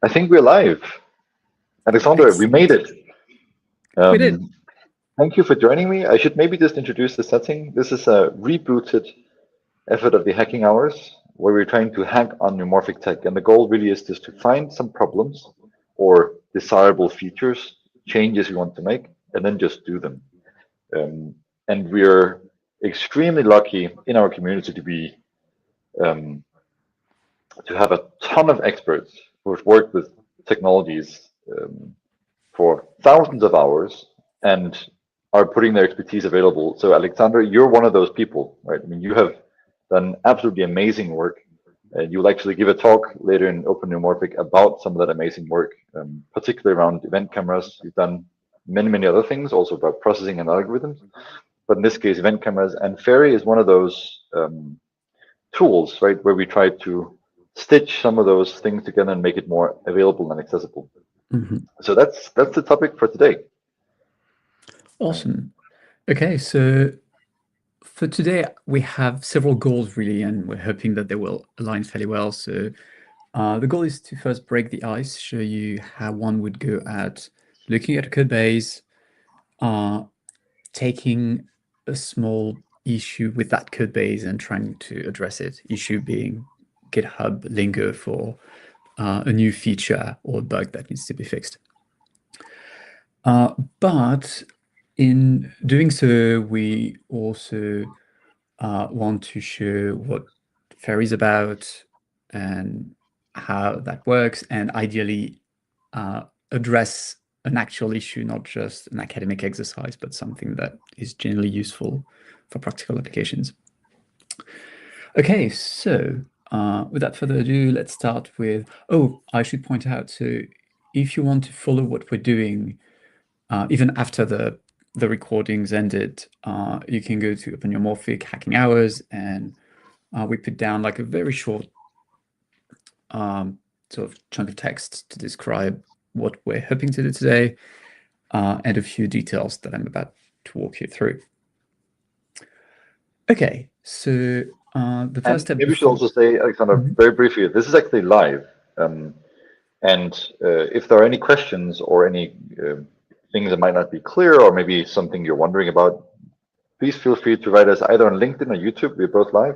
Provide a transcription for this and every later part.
I think we're live. Alexandre, we made Excellent. it. We did. Thank you for joining me. I should maybe just introduce the setting. This is a rebooted effort of the hacking hours where we're trying to hack on neuromorphic tech. And the goal really is just to find some problems or desirable features, changes we want to make, and then just do them. And we're extremely lucky in our community to be um, to have a ton of experts who have worked with technologies for thousands of hours and are putting their expertise available. So, Alexandre, you're one of those people, right? I mean, you have done absolutely amazing work. And you'll actually give a talk later in Open Neuromorphic about some of that amazing work, particularly around event cameras. You've done many, many other things, also about processing and algorithms. But in this case, event cameras. And Faery is one of those tools, right, where we try to stitch some of those things together and make it more available and accessible. So that's the topic for today. Awesome. Okay, so for today, we have several goals really, and we're hoping that they will align fairly well. So the goal is to first break the ice, show you how one would go at looking at a code base, taking a small issue with that code base and trying to address it. Issue being GitHub lingo for a new feature or a bug that needs to be fixed. But in doing so, we also want to show what Faery is about and how that works, and ideally address an actual issue, not just an academic exercise, but something that is generally useful for practical applications. Okay, so without further ado, let's start with, I should point out, so if you want to follow what we're doing, even after the recordings ended, you can go to Open Neuromorphic Hacking Hours, and we put down like a very short sort of chunk of text to describe what we're hoping to do today, and a few details that I'm about to walk you through. Okay, so the first step. Maybe we should also say, Alexandre, very briefly, this is actually live. And if there are any questions or any things that might not be clear, or maybe something you're wondering about, please feel free to write us either on LinkedIn or YouTube. We're both live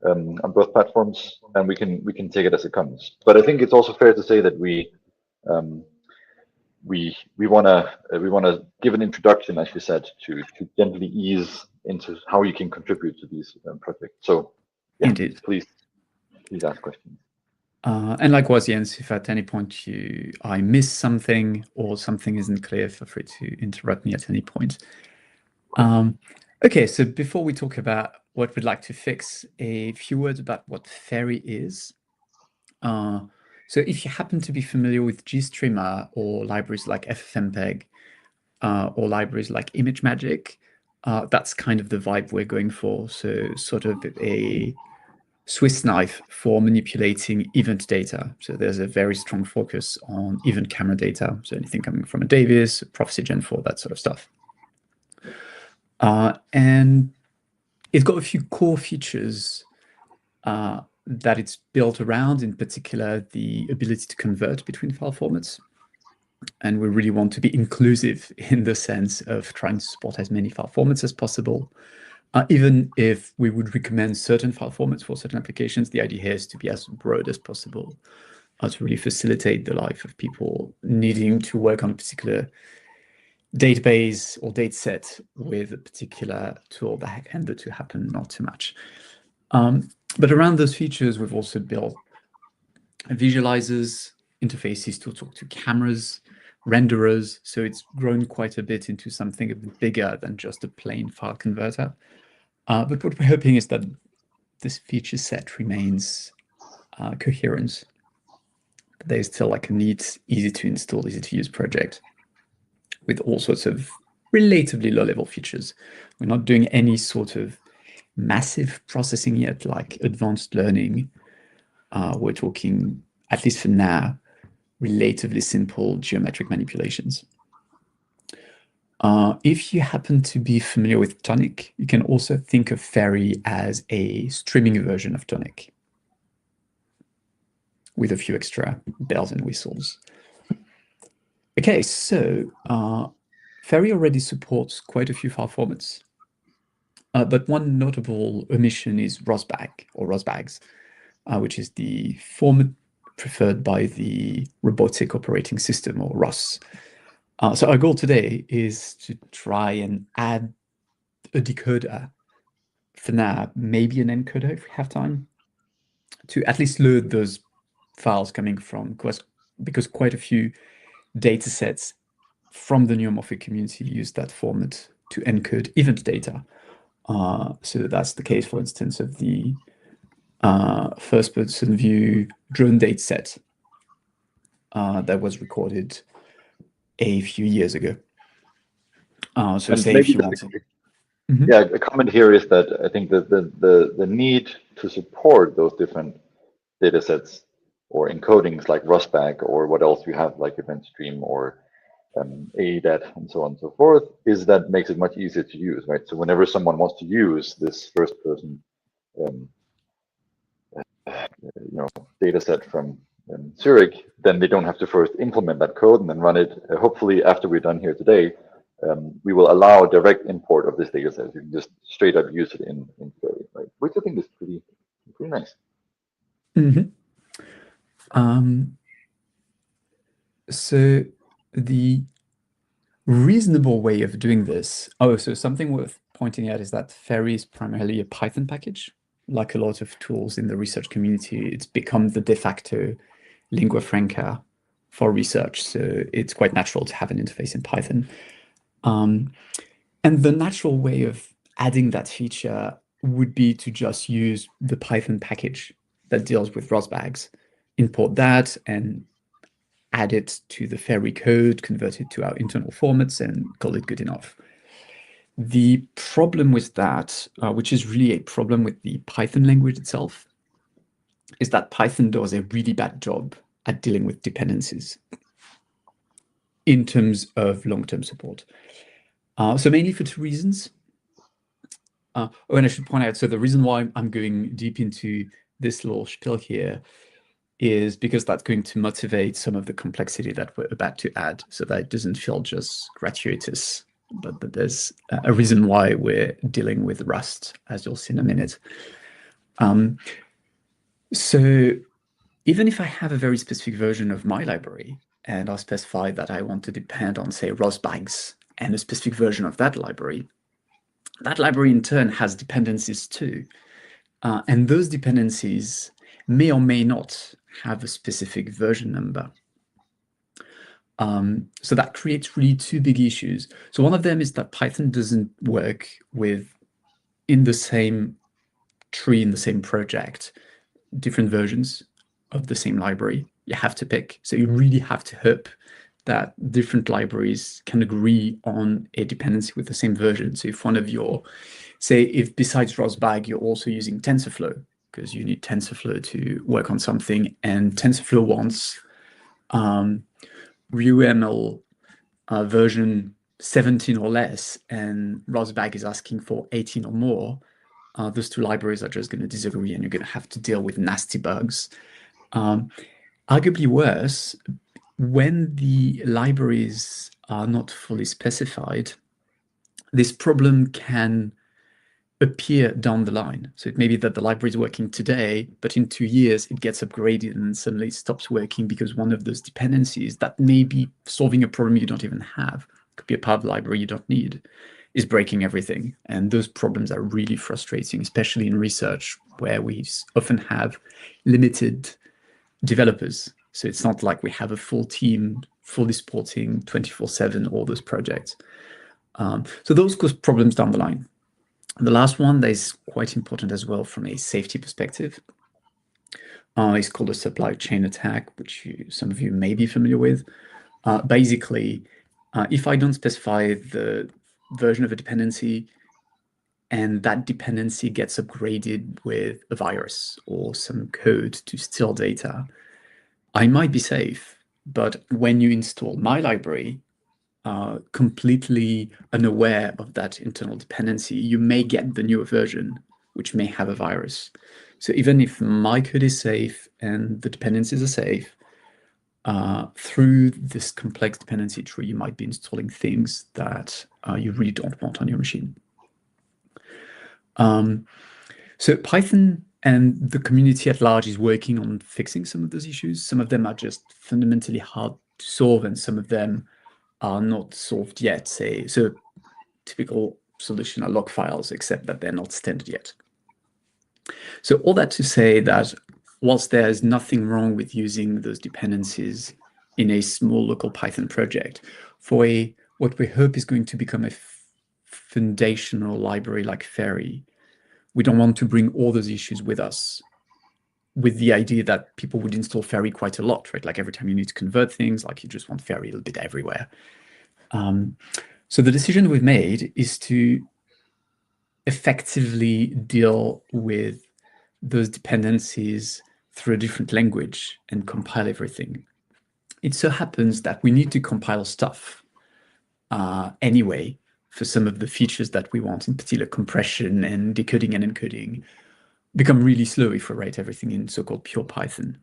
on both platforms, and we can take it as it comes. But I think it's also fair to say that we wanna give an introduction, as you said, to gently ease into how you can contribute to these projects. So, yeah, Indeed. please ask questions. And likewise, Jens, if at any point I miss something or something isn't clear, feel free to interrupt me at any point. Okay, so before we talk about what we'd like to fix, a few words about what Faery is. So if you happen to be familiar with GStreamer or libraries like FFmpeg or libraries like ImageMagick, that's kind of the vibe we're going for. So sort of a Swiss knife for manipulating event data. So there's a very strong focus on event camera data. So anything coming from a Davis, Prophecy Gen 4, that sort of stuff. And it's got a few core features that it's built around, in particular, the ability to convert between file formats. And we really want to be inclusive in the sense of trying to support as many file formats as possible. Even if we would recommend certain file formats for certain applications, the idea here is to be as broad as possible to really facilitate the life of people needing to work on a particular database or data set with a particular tool that and the two happen not too much. But around those features, we've also built visualizers, interfaces to talk to cameras, renderers. So it's grown quite a bit into something a bit bigger than just a plain file converter. But what we're hoping is that this feature set remains coherent. There's still like a neat, easy to install, easy to use project with all sorts of relatively low-level features. We're not doing any sort of massive processing yet, like advanced learning. We're talking, at least for now, relatively simple geometric manipulations. If you happen to be familiar with Tonic, you can also think of Faery as a streaming version of Tonic. with a few extra bells and whistles. Okay, so Faery already supports quite a few file formats, but one notable omission is ROSBAG or ROSBAGs, which is the format preferred by the Robotic Operating System, or ROS. So our goal today is to try and add a decoder for now, maybe an encoder if we have time, to at least load those files coming from, because quite a few data sets from the neuromorphic community use that format to encode event data. So that's the case, for instance, of the first-person view drone data set that was recorded a few years ago. So And say maybe if you want to... yeah, a comment here is that I think that the need to support those different data sets or encodings like ROSBAG or what else we have like event stream or AEDAT and so on and so forth is that makes it much easier to use, right? So whenever someone wants to use this first person data set from Zurich, then they don't have to first implement that code and then run it. Hopefully, after we're done here today, we will allow direct import of this data set. You can just straight up use it in Faery, right? Which I think is pretty nice. So the reasonable way of doing this, so something worth pointing out is that Faery is primarily a Python package. Like a lot of tools in the research community, it's become the de facto lingua franca for research. So it's quite natural to have an interface in Python. And the natural way of adding that feature would be to just use the Python package that deals with ROSBAGs, import that and add it to the Faery code, convert it to our internal formats, and call it good enough. The problem with that, which is really a problem with the Python language itself, is that Python does a really bad job at dealing with dependencies in terms of long-term support. So mainly for two reasons. And I should point out, so the reason why I'm going deep into this little spiel here is because that's going to motivate some of the complexity that we're about to add, so that it doesn't feel just gratuitous, but that there's a reason why we're dealing with Rust, as you'll see in a minute. So even if I have a very specific version of my library, and I'll specify that I want to depend on, say, ROSBAGs and a specific version of that library in turn has dependencies too. And those dependencies may or may not have a specific version number. So that creates really two big issues. So one of them is that Python doesn't work in the same tree, in the same project, different versions of the same library. You have to pick. So you really have to hope that different libraries can agree on a dependency with the same version. So if one of your, say, if besides ROSBAG, you're also using TensorFlow, because you need TensorFlow to work on something, and TensorFlow wants RUML version 17 or less, and ROSBAG is asking for 18 or more, those two libraries are just going to disagree, and you're going to have to deal with nasty bugs. Arguably worse, when the libraries are not fully specified, this problem can appear down the line. So it may be that the library is working today, but in 2 years it gets upgraded and suddenly it stops working because one of those dependencies that may be solving a problem you don't even have, could be a part of the library you don't need, is breaking everything. And those problems are really frustrating, especially in research where we often have limited developers. So it's not like we have a full team fully supporting 24/7 all those projects. So those cause problems down the line. The last one that is quite important as well from a safety perspective is called a supply chain attack, which some of you may be familiar with. Basically, if I don't specify the version of a dependency and that dependency gets upgraded with a virus or some code to steal data, I might be safe. But when you install my library, completely unaware of that internal dependency, you may get the newer version, which may have a virus. So even if my code is safe and the dependencies are safe, through this complex dependency tree, you might be installing things that you really don't want on your machine. So Python and the community at large is working on fixing some of those issues. Some of them are just fundamentally hard to solve, and some of them are not solved yet. So typical solution are log files, except that they're not standard yet. So all that to say that whilst there is nothing wrong with using those dependencies in a small local Python project, for what we hope is going to become a foundational library like Faery, we don't want to bring all those issues with us, with the idea that people would install Faery quite a lot, right? Like every time you need to convert things, like you just want Faery a little bit everywhere. So the decision we've made is to effectively deal with those dependencies through a different language and compile everything. It so happens that we need to compile stuff anyway for some of the features that we want, in particular compression and decoding and encoding, become really slow if we write everything in so-called pure Python,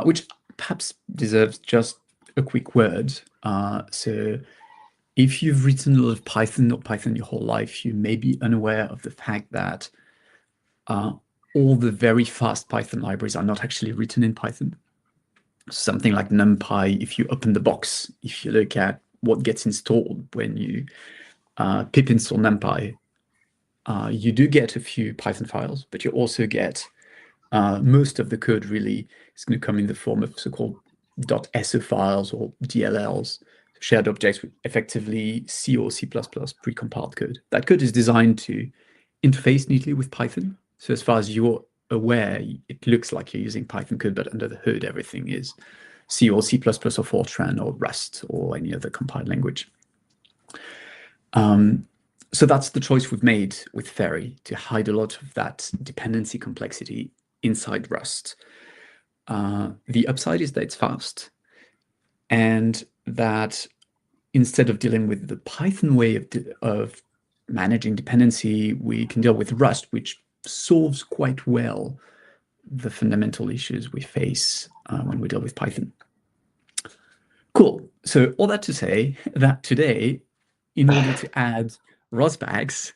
which perhaps deserves just a quick word. So if you've written a lot of Python or Python your whole life, you may be unaware of the fact that all the very fast Python libraries are not actually written in Python. Something like NumPy, if you open the box, if you look at what gets installed when you pip install NumPy, you do get a few Python files, but you also get most of the code really is going to come in the form of so-called .so files or DLLs, shared objects with effectively C or C++ precompiled code. That code is designed to interface neatly with Python. So as far as you're aware, it looks like you're using Python code, but under the hood, everything is C or C++ or Fortran or Rust or any other compiled language. So that's the choice we've made with Faery, to hide a lot of that dependency complexity inside Rust. The upside is that it's fast, and that instead of dealing with the Python way of managing dependency, we can deal with Rust, which solves quite well the fundamental issues we face when we deal with Python. Cool. So all that to say that today, in order to add Rosbags,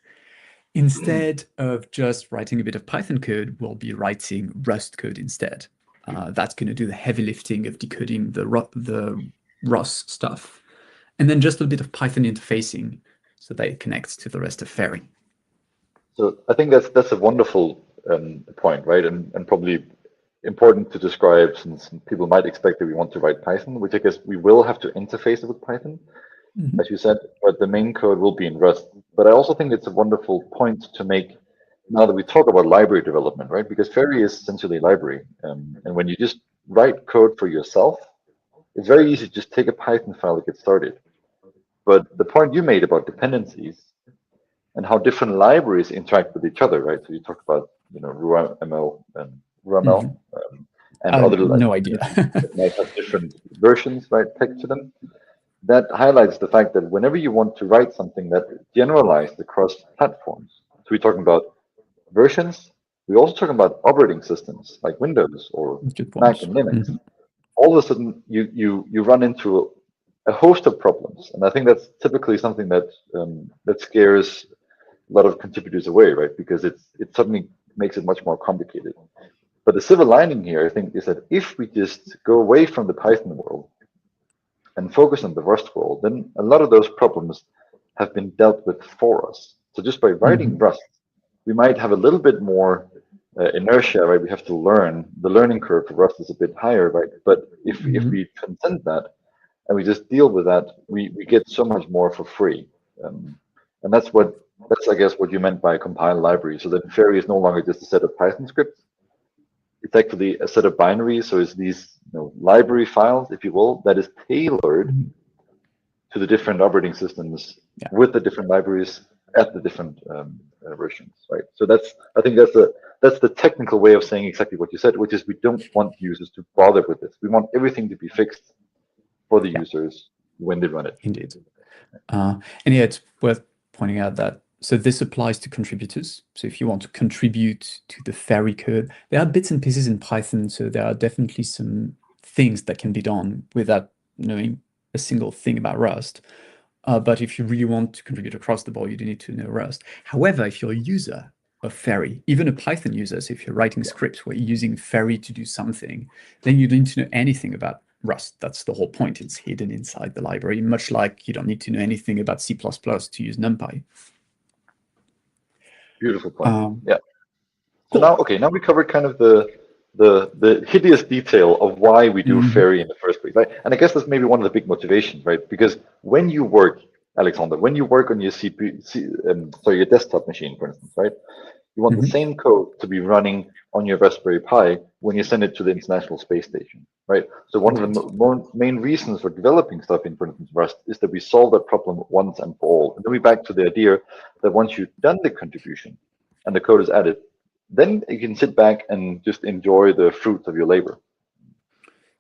instead of just writing a bit of Python code, we'll be writing Rust code instead. That's going to do the heavy lifting of decoding the Rust stuff, and then just a bit of Python interfacing so that it connects to the rest of Faery. So I think that's a wonderful point, right? And probably important to describe, since people might expect that we want to write Python, which I guess we will have to interface it with Python, as you said, but the main code will be in Rust. But I also think it's a wonderful point to make now that we talk about library development, right? Because Faery is essentially a library. And when you just write code for yourself, it's very easy to just take a Python file to get started. But the point you made about dependencies and how different libraries interact with each other, right? So you talked about, RuML and RuML and other no idea. that might have different versions, right, pegged to them. That highlights the fact that whenever you want to write something that generalized across platforms, so we're talking about versions, we're also talking about operating systems like Windows or Mac and Linux. All of a sudden, you run into a host of problems, and I think that's typically something that that scares a lot of contributors away, right? Because it suddenly makes it much more complicated. But the silver lining here, I think, is that if we just go away from the Python world and focus on the Rust world, then a lot of those problems have been dealt with for us. So just by writing Rust, we might have a little bit more inertia, right? We have to learn. The learning curve for Rust is a bit higher, right? But if we transcend that and we just deal with that, we get so much more for free. And that's I guess what you meant by compile library. So that Faery is no longer just a set of Python scripts. It's actually a set of binaries. So it's these library files, if you will, that is tailored to the different operating systems with the different libraries at the different versions, right? So I think that's the technical way of saying exactly what you said, which is we don't want users to bother with this. We want everything to be fixed for the users when they run it. Indeed. And yeah, it's worth pointing out that So this applies to contributors. So if you want to contribute to the Faery code, there are bits and pieces in Python. So there are definitely some things that can be done without knowing a single thing about Rust. But if you really want to contribute across the board, you do need to know Rust. However, if you're a user of Faery, even a Python user, so if you're writing scripts where you're using Faery to do something, then you don't need to know anything about Rust. That's the whole point. It's hidden inside the library, much like you don't need to know anything about C++ to use NumPy. Beautiful point. Yeah. So Cool. now, okay, now we covered kind of the hideous detail of why we do Faery in the first place, right? And I guess that's maybe one of the big motivations, right? Because when you work, Alexander, when you work on your sorry, your desktop machine, for instance, right? You want the same code to be running on your Raspberry Pi when you send it to the International Space Station, right? So one of the main reasons for developing stuff in, for instance, Rust is that we solve that problem once and for all. And then we back to the idea that once you've done the contribution and the code is added, then you can sit back and just enjoy the fruits of your labor.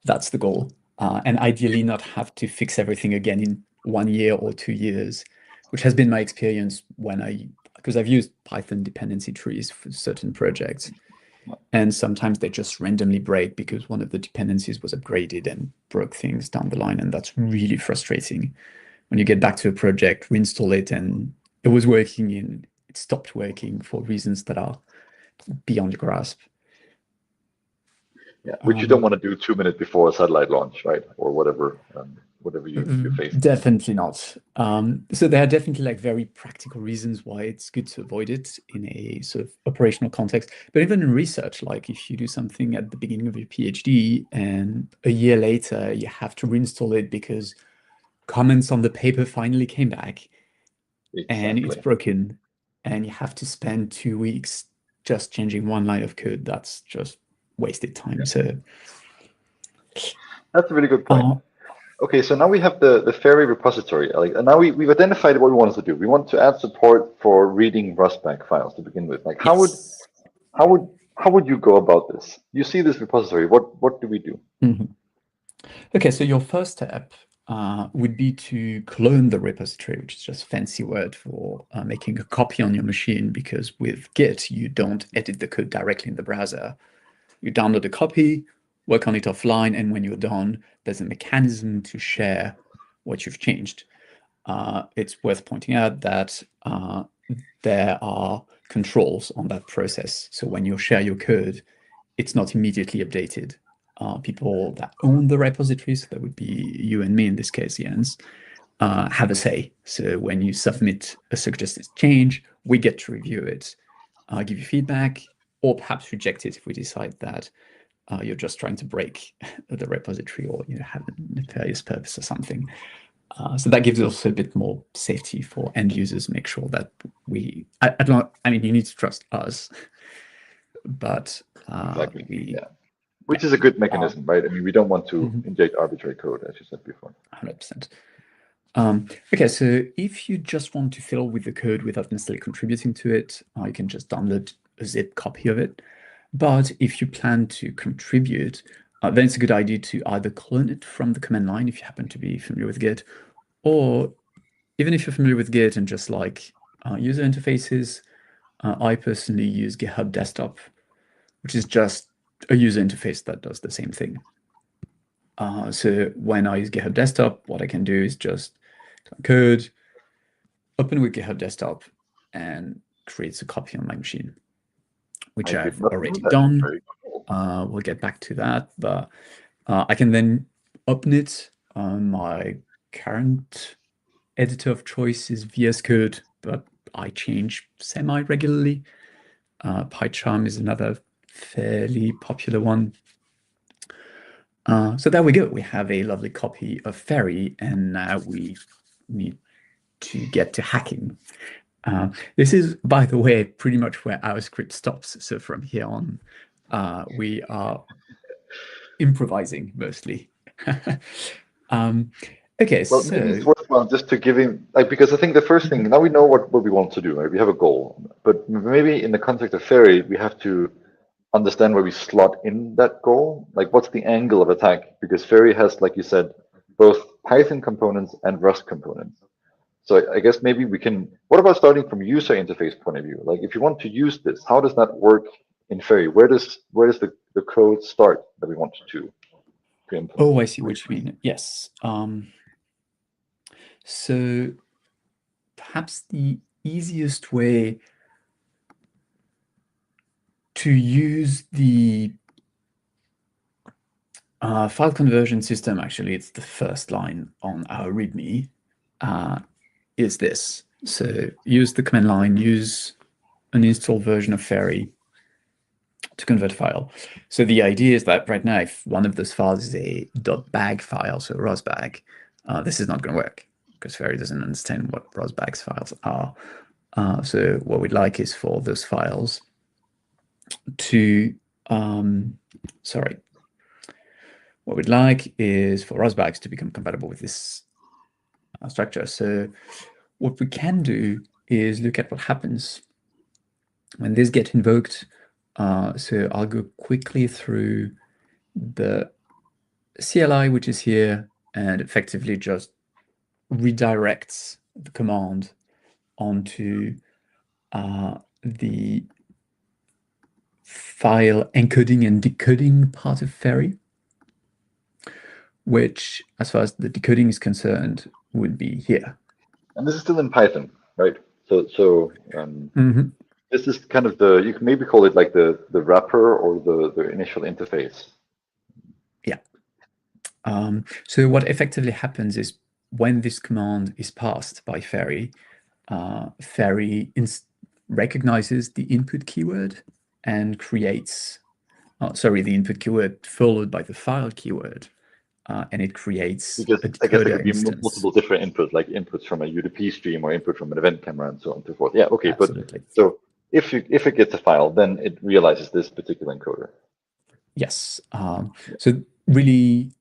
That's the goal. And ideally not have to fix everything again in 1 year or 2 years, which has been my experience because I've used Python dependency trees for certain projects. And sometimes they just randomly break because one of the dependencies was upgraded and broke things down the line. And that's really frustrating. When you get back to a project, reinstall it, and it was working and it stopped working for reasons that are beyond your grasp. Yeah, which you don't want to do 2 minutes before a satellite launch, right? Or whatever, whatever you face. Definitely not. So there are definitely like very practical reasons why it's good to avoid it in a sort of operational context. But even in research, like if you do something at the beginning of your PhD and a year later you have to reinstall it because comments on the paper finally came back and it's broken, and you have to spend 2 weeks just changing one line of code, that's just wasted time. Yeah. So that's a really good point. Okay, so now we have the Faery repository, and now we've identified what we want to do. We want to add support for reading Rustback files to begin with. Like, how would you go about this? You see this repository. What do we do? Okay, so your first step would be to clone the repository, which is just a fancy word for making a copy on your machine, because with Git, you don't edit the code directly in the browser. You download a copy, work on it offline, and when you're done, there's a mechanism to share what you've changed. It's worth pointing out that there are controls on that process. So when you share your code, it's not immediately updated. People that own the repository, so that would be you and me in this case, Jens, have a say. So when you submit a suggested change, we get to review it, give you feedback, or perhaps reject it if we decide that you're just trying to break the repository or have a nefarious purpose or something. So that gives also a bit more safety for end users. Make sure that I mean, you need to trust us, but Exactly. Which is a good mechanism, right? I mean, we don't want to inject arbitrary code, as you said before. 100%. Okay, so if you just want to fiddle with the code without necessarily contributing to it, you can just download a zip copy of it. But if you plan to contribute, then it's a good idea to either clone it from the command line if you happen to be familiar with Git, or even if you're familiar with Git and just like user interfaces, I personally use GitHub Desktop, which is just a user interface that does the same thing. So when I use GitHub Desktop, what I can do is just code, open with GitHub Desktop, and creates a copy on my machine, which I've already done. We'll get back to that, but I can then open it. My current editor of choice is VS Code, but I change semi-regularly. PyCharm is another fairly popular one. So there we go. We have a lovely copy of Faery, and now we need to get to hacking. This is, by the way, pretty much where our script stops. So from here on, we are improvising mostly. Okay, well, so maybe it's worthwhile just to give him, like, because I think the first thing, now we know what we want to do, right? We have a goal, but maybe in the context of Faery, we have to understand where we slot in that goal. Like, what's the angle of attack? Because Faery has, like you said, both Python components and Rust components. So I guess maybe we can. What about starting from user interface point of view? Like if you want to use this, how does that work in Faery? Where does the code start that we want to implement? Oh, I see what you mean. Yes. So perhaps the easiest way to use the file conversion system, actually, it's the first line on our README, is this. So use the command line, use an installed version of Faery to convert a file. So the idea is that right now, if one of those files is a .bag file, so rosbag, this is not going to work because Faery doesn't understand what rosbag's files are. So what we'd like is for those files to, what we'd like is for rosbags to become compatible with this structure. So what we can do is look at what happens when this gets invoked. So I'll go quickly through the CLI, which is here, and effectively just redirects the command onto the file encoding and decoding part of Faery, which, as far as the decoding is concerned, would be here. And this is still in Python, right? So this is kind of the, you can maybe call it like the wrapper or the initial interface. Yeah. So what effectively happens is when this command is passed by Faery, Faery recognizes the input keyword and creates, the input keyword followed by the file keyword, and it creates Because a I guess there decoder could be instance. multiple different inputs, like inputs from a UDP stream or input from an event camera and so on and so forth. Yeah, okay, Absolutely. but so if it gets a file, then it realizes this particular encoder. Yes. So really,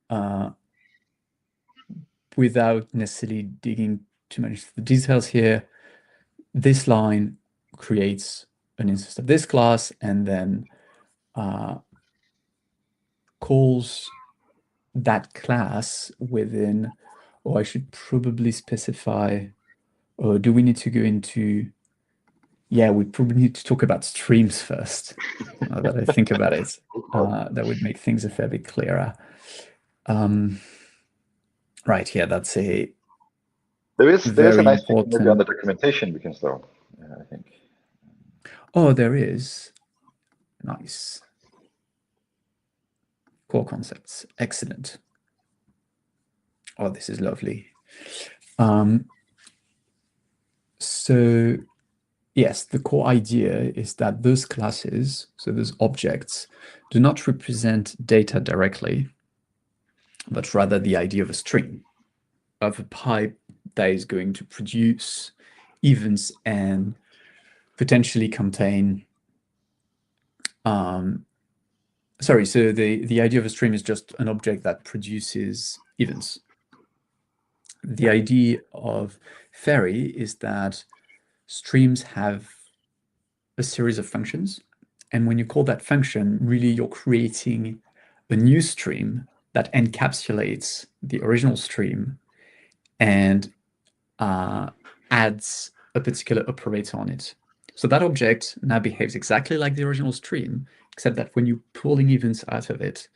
without necessarily digging too much into the details here, this line creates an instance of this class and then calls that class within, or I should probably specify, or do we need to go into, yeah, we probably need to talk about streams first. Now that I think about it, that would make things a fair bit clearer. Right, yeah, that's a There's a very nice thing maybe on important. the documentation we can throw, I think. Oh, there is. Nice. Core concepts. Excellent. Oh, this is lovely. So yes, the core idea is that those classes, so those objects, do not represent data directly, but rather the idea of a string, of a pipe that is going to produce events and potentially contain. So the idea of a stream is just an object that produces events. The idea of Faery is that streams have a series of functions. And when you call that function, really you're creating a new stream that encapsulates the original stream and adds a particular operator on it. So that object now behaves exactly like the original stream, except that when you're pulling events out of it,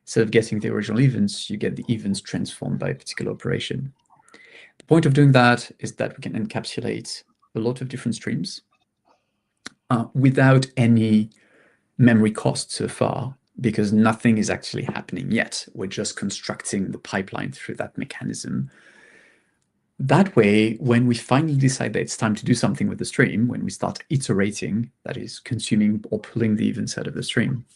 instead of getting the original events, you get the events transformed by a particular operation. The point of doing that is that we can encapsulate a lot of different streams without any memory cost so far, because nothing is actually happening yet. We're just constructing the pipeline through that mechanism. That way, when we finally decide that it's time to do something with the stream, when we start iterating, that is consuming or pulling the events out of the stream,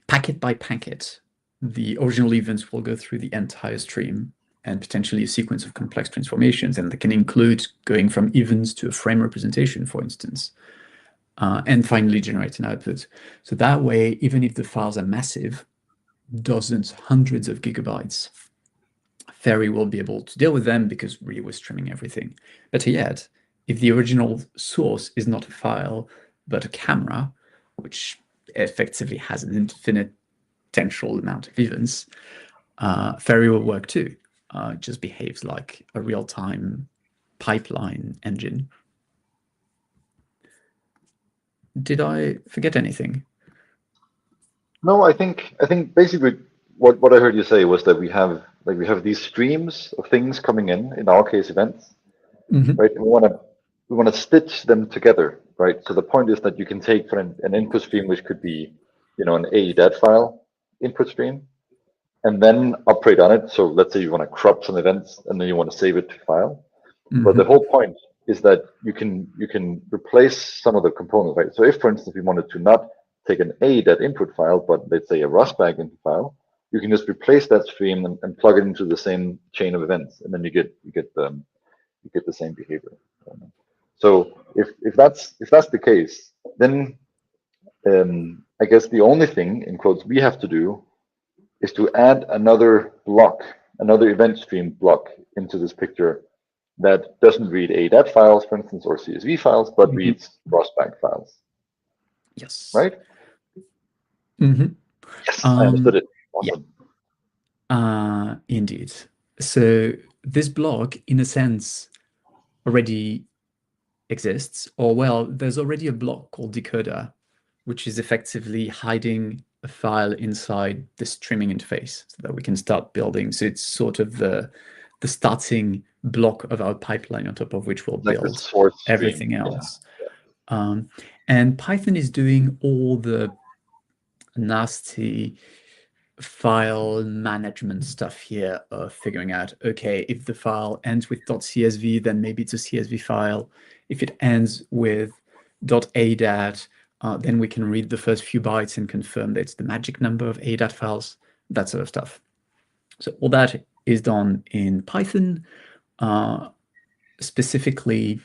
packet by packet, the original events will go through the entire stream and potentially a sequence of complex transformations. And that can include going from events to a frame representation, for instance, and finally generate an output. So that way, even if the files are massive, dozens, hundreds of gigabytes, Faery will be able to deal with them because really we're streaming everything. Better yet, if the original source is not a file, but a camera, which effectively has an infinite potential amount of events, Faery will work too. It just behaves like a real-time pipeline engine. Did I forget anything? No, I think basically what I heard you say was that we have these streams of things coming in our case events, Mm-hmm. right? And we want to stitch them together, right? So the point is that you can take for an input stream, which could be, an AEDAT file input stream, and then operate on it. So let's say you want to crop some events and then you want to save it to file. But the Mm-hmm. whole point is that you can replace some of the components, right? So if, for instance, we wanted to not take an AEDAT input file, but let's say a ROSBAG input file, you can just replace that stream and plug it into the same chain of events, and then you get the same behavior. So if that's the case, then I guess the only thing in quotes we have to do is to add another block, another event stream block into this picture that doesn't read ADAT files, for instance, or CSV files, but Mm-hmm. reads ROSBAG files, Yes. right? Mm-hmm. Yes, I understood it. Yeah. Awesome. Indeed. So this block, in a sense, already exists, or well, there's already a block called decoder, which is effectively hiding a file inside the streaming interface so that we can start building. So it's sort of the starting block of our pipeline on top of which we'll Like the build source stream. everything Yeah. else. And Python is doing all the nasty file management stuff here of figuring out, okay, if the file ends with .csv, then maybe it's a CSV file. If it ends with .adat, then we can read the first few bytes and confirm that it's the magic number of ADAT files, that sort of stuff. So all that is done in Python, specifically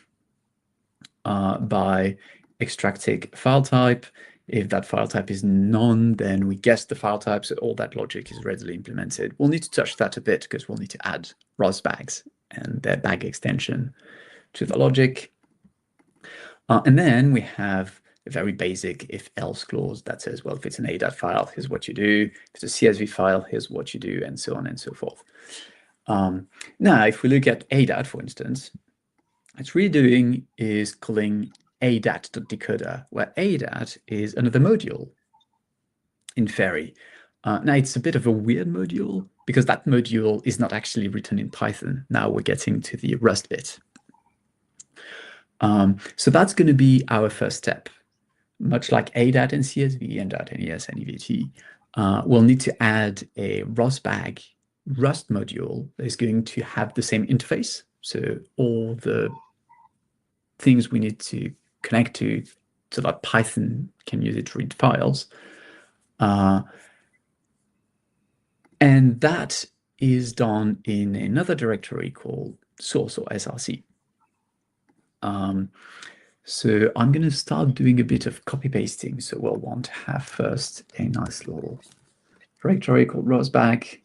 by extracting file type. If that file type is none, then we guess the file type, so all that logic is readily implemented. We'll need to touch that a bit because we'll need to add ROSBags and their bag extension to the logic. And then we have a very basic if-else clause that says, well, if it's an ADAT file, here's what you do. If it's a CSV file, here's what you do, and so on and so forth. Now, if we look at ADAT, for instance, what it's really doing is calling adat.decoder, where adat is another module in Faery. Now, it's a bit of a weird module because that module is not actually written in Python. Now we're getting to the Rust bit. So that's going to be our first step. Much like adat and CSV and .nes and EVT, we'll need to add a ROSBAG Rust module that is going to have the same interface. So all the things we need to connect to so that Python can use it to read files. And that is done in another directory called source or src. So I'm going to start doing a bit of copy pasting. So we'll want to have first a nice little directory called ROSBAG.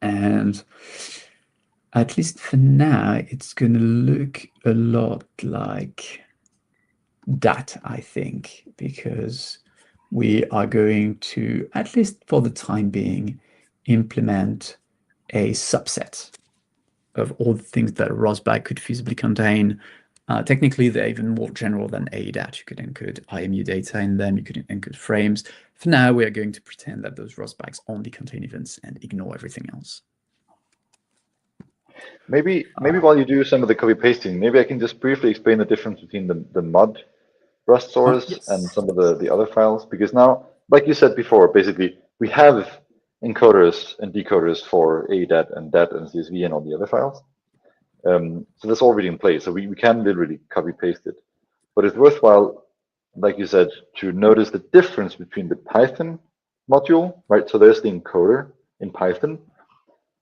And at least for now, it's going to look a lot like that, I think, because we are going to, at least for the time being, implement a subset of all the things that a ROSBAG could feasibly contain. Technically, they're even more general than ADAT. You could encode IMU data in them. You could encode frames. For now, we are going to pretend that those ROSBAGs only contain events and ignore everything else. Maybe while you do some of the copy pasting, maybe I can just briefly explain the difference between the mod Rust source Yes. and some of the other files, because now, like you said before, basically we have encoders and decoders for ADAT and DAT and CSV and all the other files. So that's already in place. So we can literally copy paste it. But it's worthwhile, like you said, to notice the difference between the Python module, right? So there's the encoder in Python.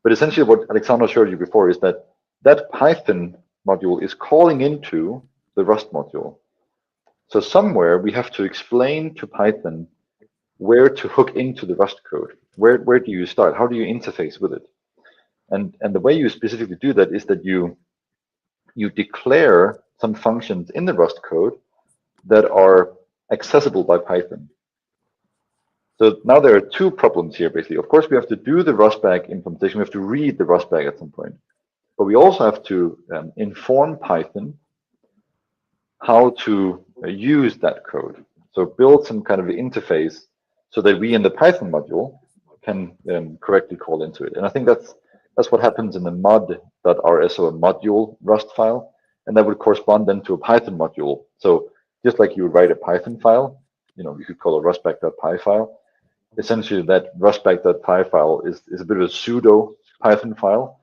But essentially what Alexandre showed you before is that that Python module is calling into the Rust module. So somewhere we have to explain to Python where to hook into the Rust code. Where do you start? How do you interface with it? And the way you specifically do that is that you declare some functions in the Rust code that are accessible by Python. So now there are two problems here, basically. Of course, we have to do the ROSBAG implementation. We have to read the ROSBAG at some point. but we also have to inform Python how to use that code. So build some kind of interface so that we in the Python module can correctly call into it. And I think that's what happens in the mod.rs, or a module Rust file, and that would correspond then to a Python module. So just like you would write a Python file, you could call a rustback.py file. Essentially, that rustback.py file is a bit of a pseudo Python file.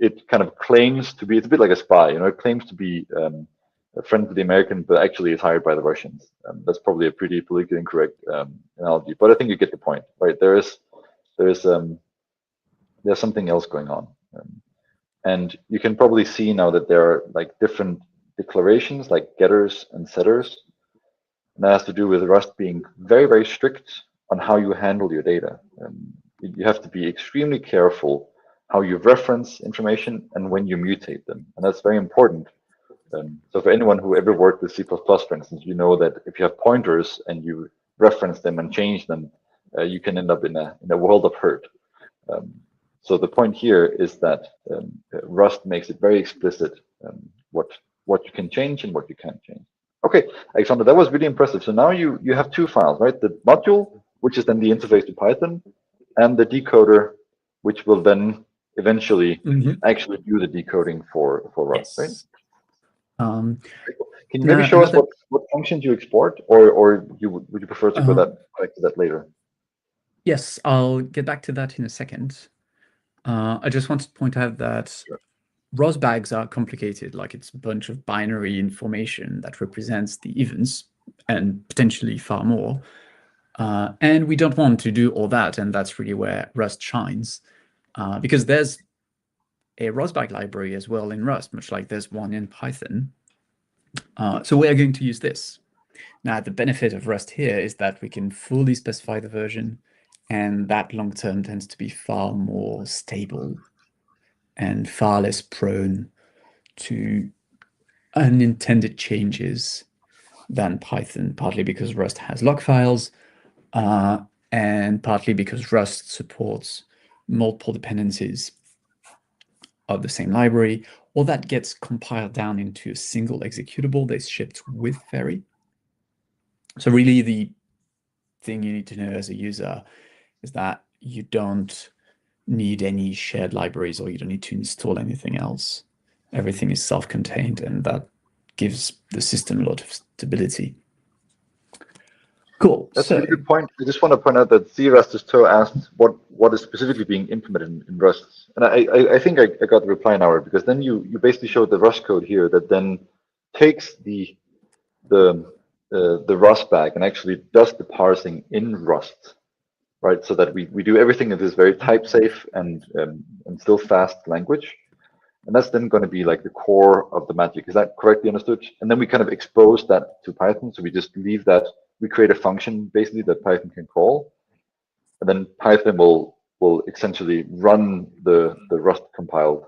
It kind of claims to be, it's a bit like a spy, it claims to be a friend to the American, but actually is hired by the Russians. That's probably a pretty politically incorrect analogy, but I think you get the point, right? There's something else going on, and you can probably see now that there are like different declarations, like getters and setters, and that has to do with Rust being very, very strict on how you handle your data. You have to be extremely careful how you reference information and when you mutate them, and that's very important. So for anyone who ever worked with C++, for instance, you know that if you have pointers and you reference them and change them, you can end up in a world of hurt. So the point here is that Rust makes it very explicit what you can change and what you can't change. Okay, Alexander, that was really impressive. So now you have two files, right? The module, which is then the interface to Python, and the decoder, which will then eventually actually do the decoding for Rust, right? Um, Can you maybe show us what functions you export, or would you prefer to go back to that later? Yes, I'll get back to that in a second. I just wanted to point out that ROSBags are complicated, like it's a bunch of binary information that represents the events and potentially far more. And we don't want to do all that, and that's really where Rust shines, because there's a ROSBag library as well in Rust, much like there's one in Python. So we are going to use this. Now, the benefit of Rust here is that we can fully specify the version, and that long term tends to be far more stable and far less prone to unintended changes than Python, partly because Rust has log files, and partly because Rust supports multiple dependencies of the same library, or that gets compiled down into a single executable that's shipped with Faery. So really the thing you need to know as a user is that you don't need any shared libraries, or you don't need to install anything else. Everything is self-contained, and that gives the system a lot of stability. Cool. That's a really good point. I just want to point out that crust2 asked what is specifically being implemented in Rust, and I think I got the reply now, because then you basically showed the Rust code here that then takes the Rust bag and actually does the parsing in Rust, right? So that we do everything in this very type safe and still fast language. And that's then going to be like the core of the magic. Is that correctly understood? And then we kind of expose that to Python. So we just leave that, we create a function basically that Python can call. And then Python will essentially run the Rust compiled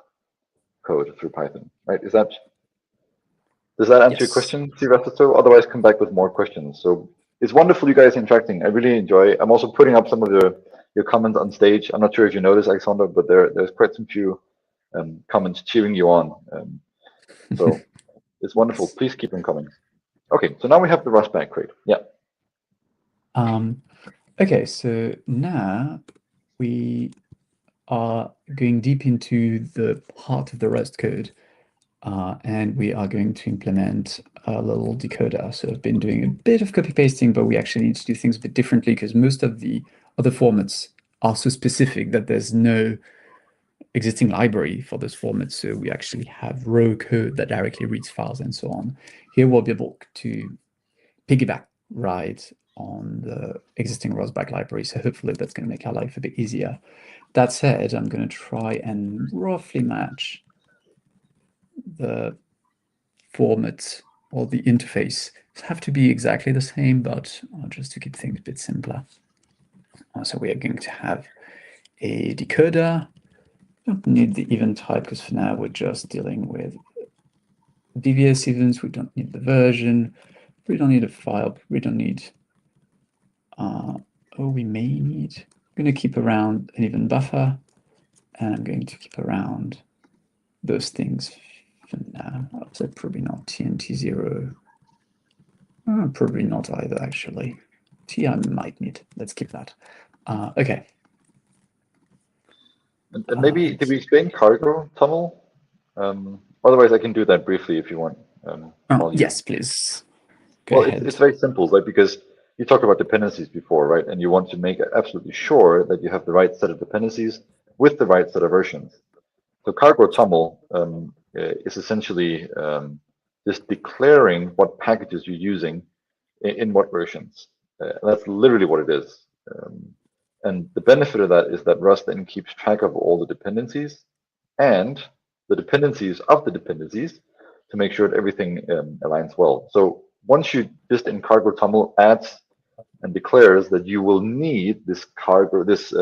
code through Python, right? Does that answer your question, crust2? Otherwise, come back with more questions. So it's wonderful you guys interacting. I really enjoy. I'm also putting up some of your comments on stage. I'm not sure if you noticed, Alexander, but there's quite some few comments cheering you on. So it's wonderful. Please keep them coming. Okay, so now we have the Rust bag crate. Yeah. Okay, so now we are going deep into the heart of the Rust code, and we are going to implement a little decoder. So I've been doing a bit of copy pasting, but we actually need to do things a bit differently because most of the other formats are so specific that there's no existing library for those formats. So we actually have raw code that directly reads files and so on. Here we'll be able to piggyback right on the existing ROSBack library. So hopefully that's going to make our life a bit easier. That said, I'm going to try and roughly match the format or the interface. It have to be exactly the same, but just to keep things a bit simpler. So we are going to have a decoder. Don't need the event type because for now we're just dealing with BVS events. We don't need the version. We don't need a file. We don't need. We may need. I'm going to keep around an event buffer, and I'm going to keep around those things for now. So probably not TNT0. Probably not either, actually. T I might need. Let's keep that. Okay. And maybe, did we explain cargo tunnel? Otherwise, I can do that briefly if you want. While you. Yes, please. Go Well, ahead. it's very simple, right? Because you talked about dependencies before, right? And you want to make absolutely sure that you have the right set of dependencies with the right set of versions. So cargo tunnel is essentially just declaring what packages you're using in what versions. That's literally what it is. And the benefit of that is that Rust then keeps track of all the dependencies and the dependencies of the dependencies to make sure that everything aligns well. So once you just in cargo tunnel adds and declares that you will need this cargo, this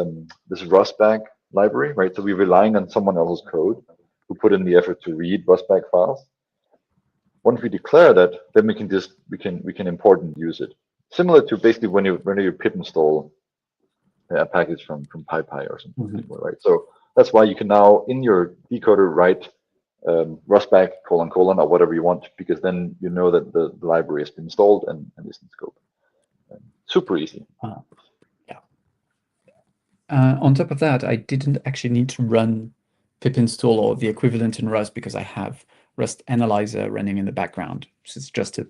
Rustbag library, right? So we're relying on someone else's code who put in the effort to read Rustbag files. Once we declare that, then we can import and use it. Similar to basically when you pip install a package from PyPy or something similar, right? So that's why you can now in your decoder write Rustbag : or whatever you want, because then you know that the library has been installed and is in scope. Super easy. Yeah. On top of that, I didn't actually need to run pip install or the equivalent in Rust because I have Rust Analyzer running in the background. So it's just a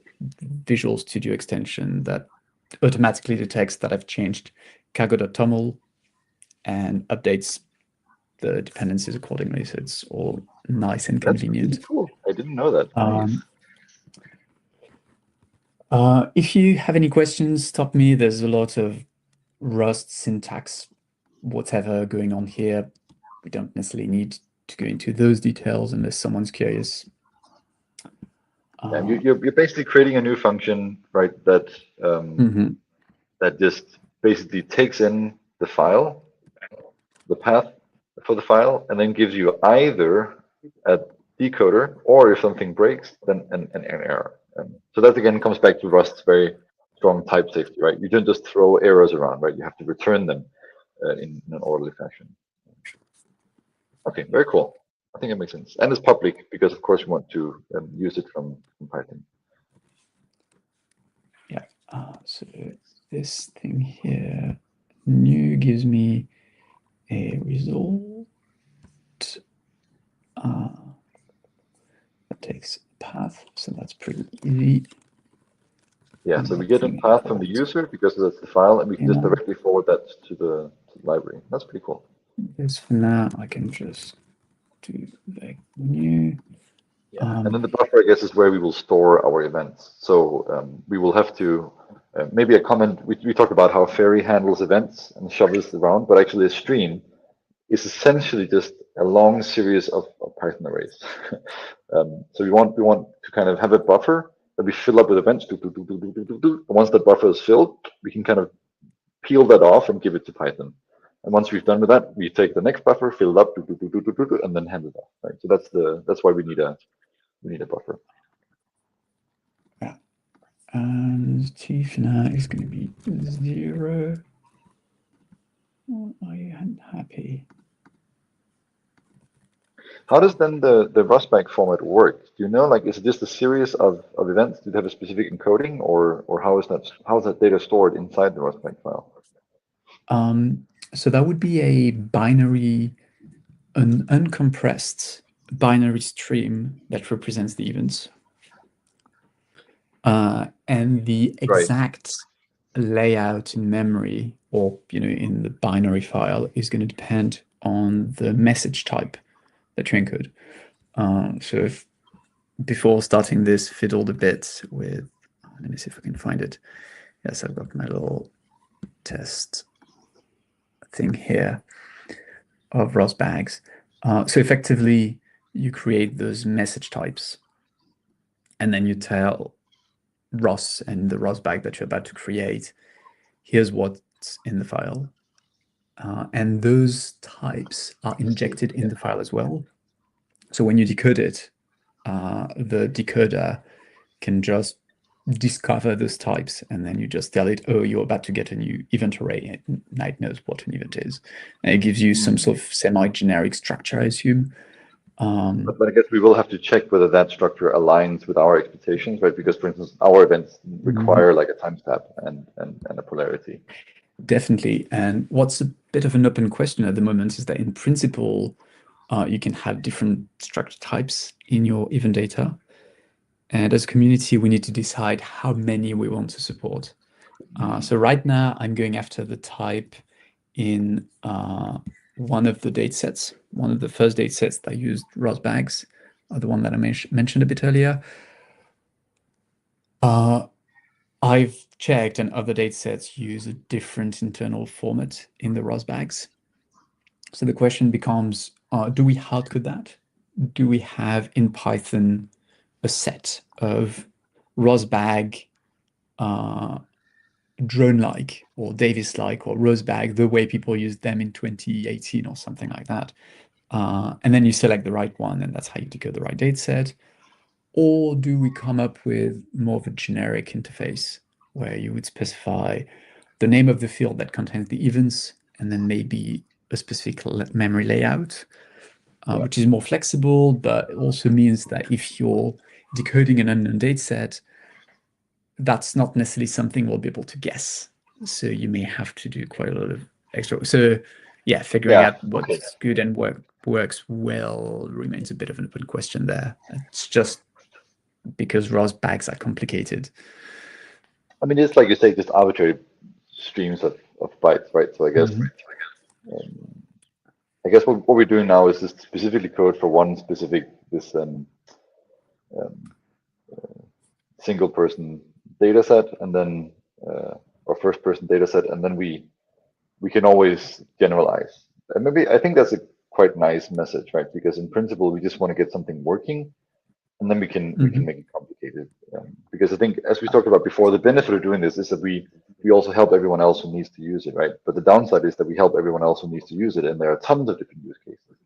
Visual Studio extension that automatically detects that I've changed cargo.toml and updates the dependencies accordingly. So it's all nice and That's convenient. really cool. I didn't know that. Nice. If you have any questions, stop me. There's a lot of Rust syntax, whatever going on here. We don't necessarily need to go into those details unless someone's curious. Yeah, you're basically creating a new function, right? That that just basically takes in the file, the path for the file, and then gives you either a decoder or if something breaks, then an error. So that again comes back to Rust's very strong type safety, right? You don't just throw errors around, right? You have to return them in an orderly fashion. Okay, very cool. I think it makes sense. And it's public because, of course, we want to use it from Python. Yeah. So this thing here, new gives me a result. That takes a path, so that's pretty easy. Yeah, so we get a path from the user because that's the file, and we can just directly forward that to the library. That's pretty cool. This for now, I can just do the new. Yeah, and then the buffer, I guess, is where we will store our events. So we will have to maybe a comment. We talked about how Faery handles events and shovels around, but actually a stream is essentially just a long series of Python arrays. So we want to kind of have a buffer that we fill up with events. And once that buffer is filled, we can kind of peel that off and give it to Python. And once we've done with that, we take the next buffer, fill it up, and then hand it off. Right. So that's why we need a buffer. Yeah. And T for now is going to be 0. Are you unhappy? How does then the Rustbag format work? Do you know, like, is it just a series of events? Do they have a specific encoding, or how is that data stored inside the Rustbag file? So that would be a binary, an uncompressed binary stream that represents the events. And the exact layout in memory or in the binary file is going to depend on the message type that you encode. So if before starting this, fiddled a bit with, let me see if I can find it. Yes, I've got my little test thing here of Rustbags. So effectively, you create those message types, and then you tell Rust and the Rustbag that you're about to create, here's what's in the file. And those types are injected in the file as well. So when you decode it, the decoder can just discover those types, and then you just tell it, oh, you're about to get a new event array, and it knows what an event is. And it gives you some sort of semi-generic structure, I assume. But I guess we will have to check whether that structure aligns with our expectations, right? Because, for instance, our events require like a timestamp and a polarity. Definitely. And what's a bit of an open question at the moment is that in principle, you can have different structure types in your event data. And as a community, we need to decide how many we want to support. So right now, I'm going after the type in one of the date sets, one of the first date sets that used ROS bags, the one that I mentioned a bit earlier. I've checked, and other date sets use a different internal format in the ROS bags. So the question becomes, do we hardcode that? Do we have in Python a set of ROS bag drone-like or Davis-like or ROSBag, the way people used them in 2018 or something like that. And then you select the right one, and that's how you decode the right date set. Or do we come up with more of a generic interface where you would specify the name of the field that contains the events, and then maybe a specific memory layout, which is more flexible, but it also means that if you're decoding an unknown date set, that's not necessarily something we'll be able to guess. So you may have to do quite a lot of extra. So yeah, figuring out what's good and works well remains a bit of an open question there. It's just because ROS bags are complicated. I mean, it's like you say, just arbitrary streams of bytes, right? So I guess what we're doing now is just specifically code for one specific single person data set, and then or first person data set, and then we can always generalize. And maybe I think that's a quite nice message, right? Because in principle, we just want to get something working, and then we can make it complicated. Because I think, as we talked about before, the benefit of doing this is that we also help everyone else who needs to use it, right? But the downside is that we help everyone else who needs to use it, and there are tons of different use cases.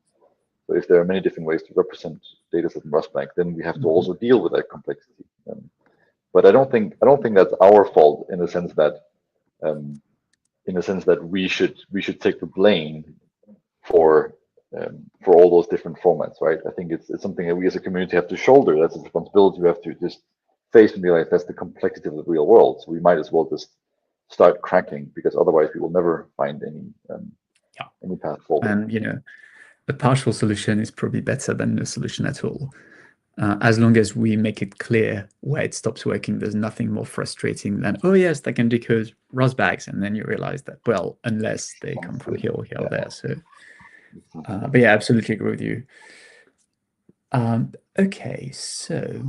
So if there are many different ways to represent data set in RustBank, then we have to also deal with that complexity. But I don't think that's our fault in the sense that we should take the blame for all those different formats, right? I think it's something that we as a community have to shoulder. That's a responsibility we have to just face and realize that's the complexity of the real world. So we might as well just start cracking, because otherwise we will never find any path forward. And a partial solution is probably better than no solution at all. As long as we make it clear where it stops working, there's nothing more frustrating than, oh yes, they can decode ROS bags, and then you realize that, well, unless they come from here or here or there. So, but yeah, absolutely agree with you. Okay, so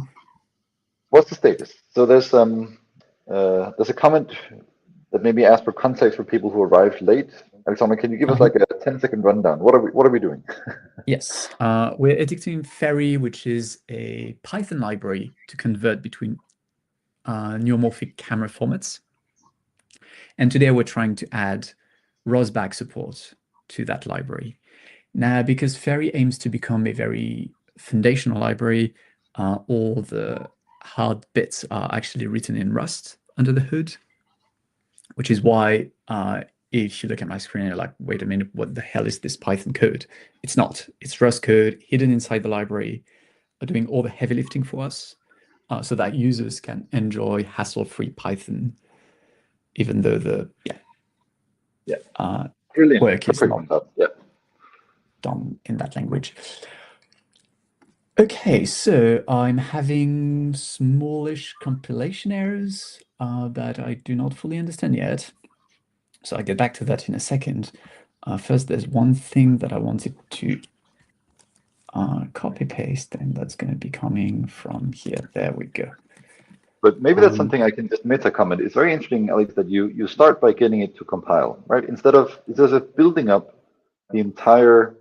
what's the status? So there's a comment that maybe asks for context for people who arrived late. Alexandre, can you give us like a 10-second rundown? What are we doing? Yes, we're editing Faery, which is a Python library to convert between neuromorphic camera formats. And today we're trying to add ROSBag support to that library. Now, because Faery aims to become a very foundational library, all the hard bits are actually written in Rust under the hood, which is why if you look at my screen, you're like, wait a minute, what the hell is this Python code? It's not. It's Rust code hidden inside the library, doing all the heavy lifting for us, so that users can enjoy hassle-free Python, even though the work is not done in that language. Okay, so I'm having smallish compilation errors that I do not fully understand yet. So I'll get back to that in a second. First, there's one thing that I wanted to copy paste, and that's going to be coming from here. There we go. But maybe that's something I can just meta comment. It's very interesting, Alex, that you start by getting it to compile, right? Instead of building up the entire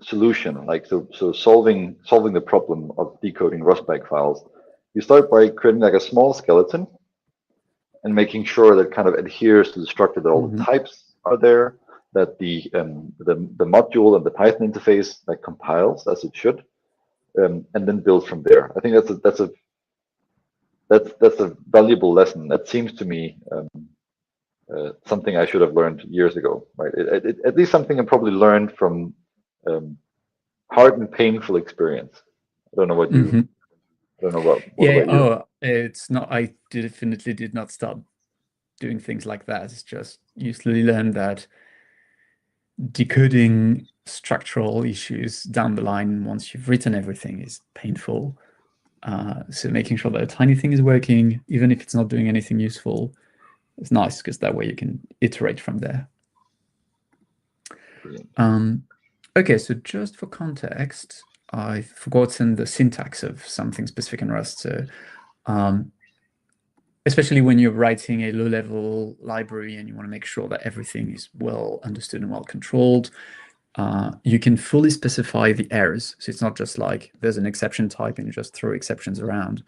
solution, like so solving the problem of decoding RustBag files, you start by creating like a small skeleton and making sure that kind of adheres to the structure, that all the types are there, that the module and the Python interface like compiles as it should, and then build from there. I think that's a valuable lesson. That seems to me something I should have learned years ago, right? At least something I probably learned from hard and painful experience. I don't know what you. Mhm. I don't know what Yeah. about you. It's not. I definitely did not start doing things like that. It's just you slowly learn that decoding structural issues down the line once you've written everything is painful. So making sure that a tiny thing is working, even if it's not doing anything useful, is nice because that way you can iterate from there. Okay, so just for context, I've forgotten the syntax of something specific in Rust. So especially when you're writing a low-level library and you want to make sure that everything is well understood and well controlled, you can fully specify the errors. So it's not just like there's an exception type and you just throw exceptions around.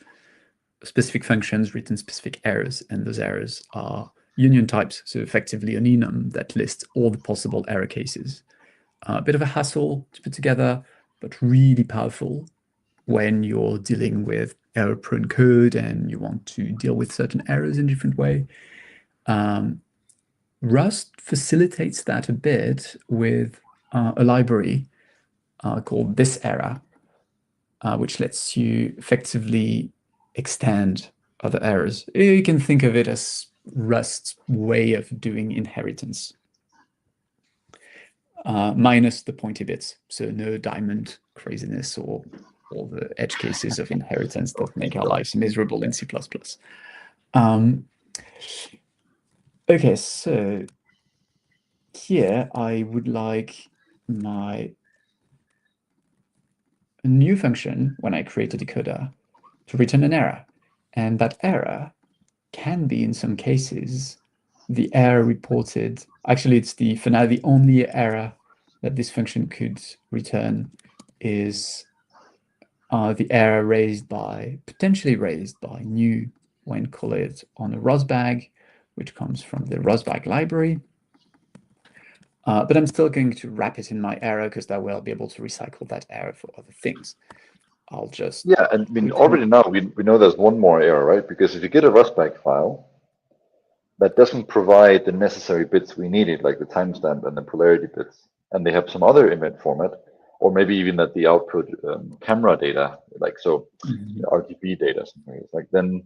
Specific functions return specific errors, and those errors are union types, so effectively an enum that lists all the possible error cases. A bit of a hassle to put together, but really powerful when you're dealing with error-prone code and you want to deal with certain errors in a different way. Rust facilitates that a bit with a library called thiserror, which lets you effectively extend other errors. You can think of it as Rust's way of doing inheritance, minus the pointy bits. So no diamond craziness or all the edge cases of inheritance that make our lives miserable in C++. Okay, so here I would like my new function when I create a decoder to return an error. And that error can be, in some cases, the error reported. Actually, it's for now the only error that this function could return is the error potentially raised by new when called on a rosbag, which comes from the rosbag library. But I'm still going to wrap it in my error because that way I'll be able to recycle that error for other things. I'll just Yeah, and I mean, already now we know there's one more error, right? Because if you get a rustbag file that doesn't provide the necessary bits we needed, like the timestamp and the polarity bits, and they have some other event format, or maybe even that the output camera data, like so RGB data, something like then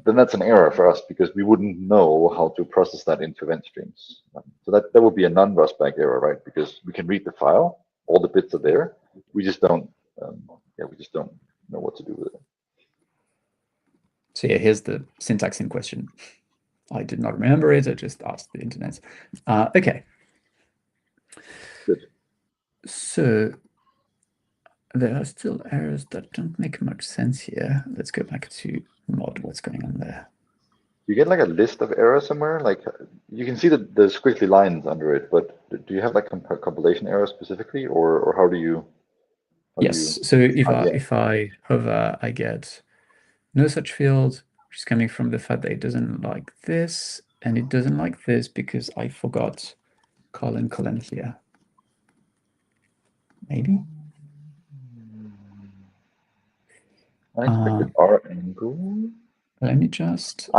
that's an error for us because we wouldn't know how to process that into event streams. So that would be a non-rustbag error, right? Because we can read the file, all the bits are there, we just don't know what to do with it. So yeah, here's the syntax in question. I did not remember it. I just asked the internet. Okay. Good. So there are still errors that don't make much sense here. Let's go back to mod. What's going on there? You get like a list of errors somewhere, like you can see the squiggly lines under it, but do you have like compilation errors specifically, or how do you? Yes. So if I hover, I get no such field, which is coming from the fact that it doesn't like this, and it doesn't like this because I forgot colon here. Maybe. I expected R angle. Let me just.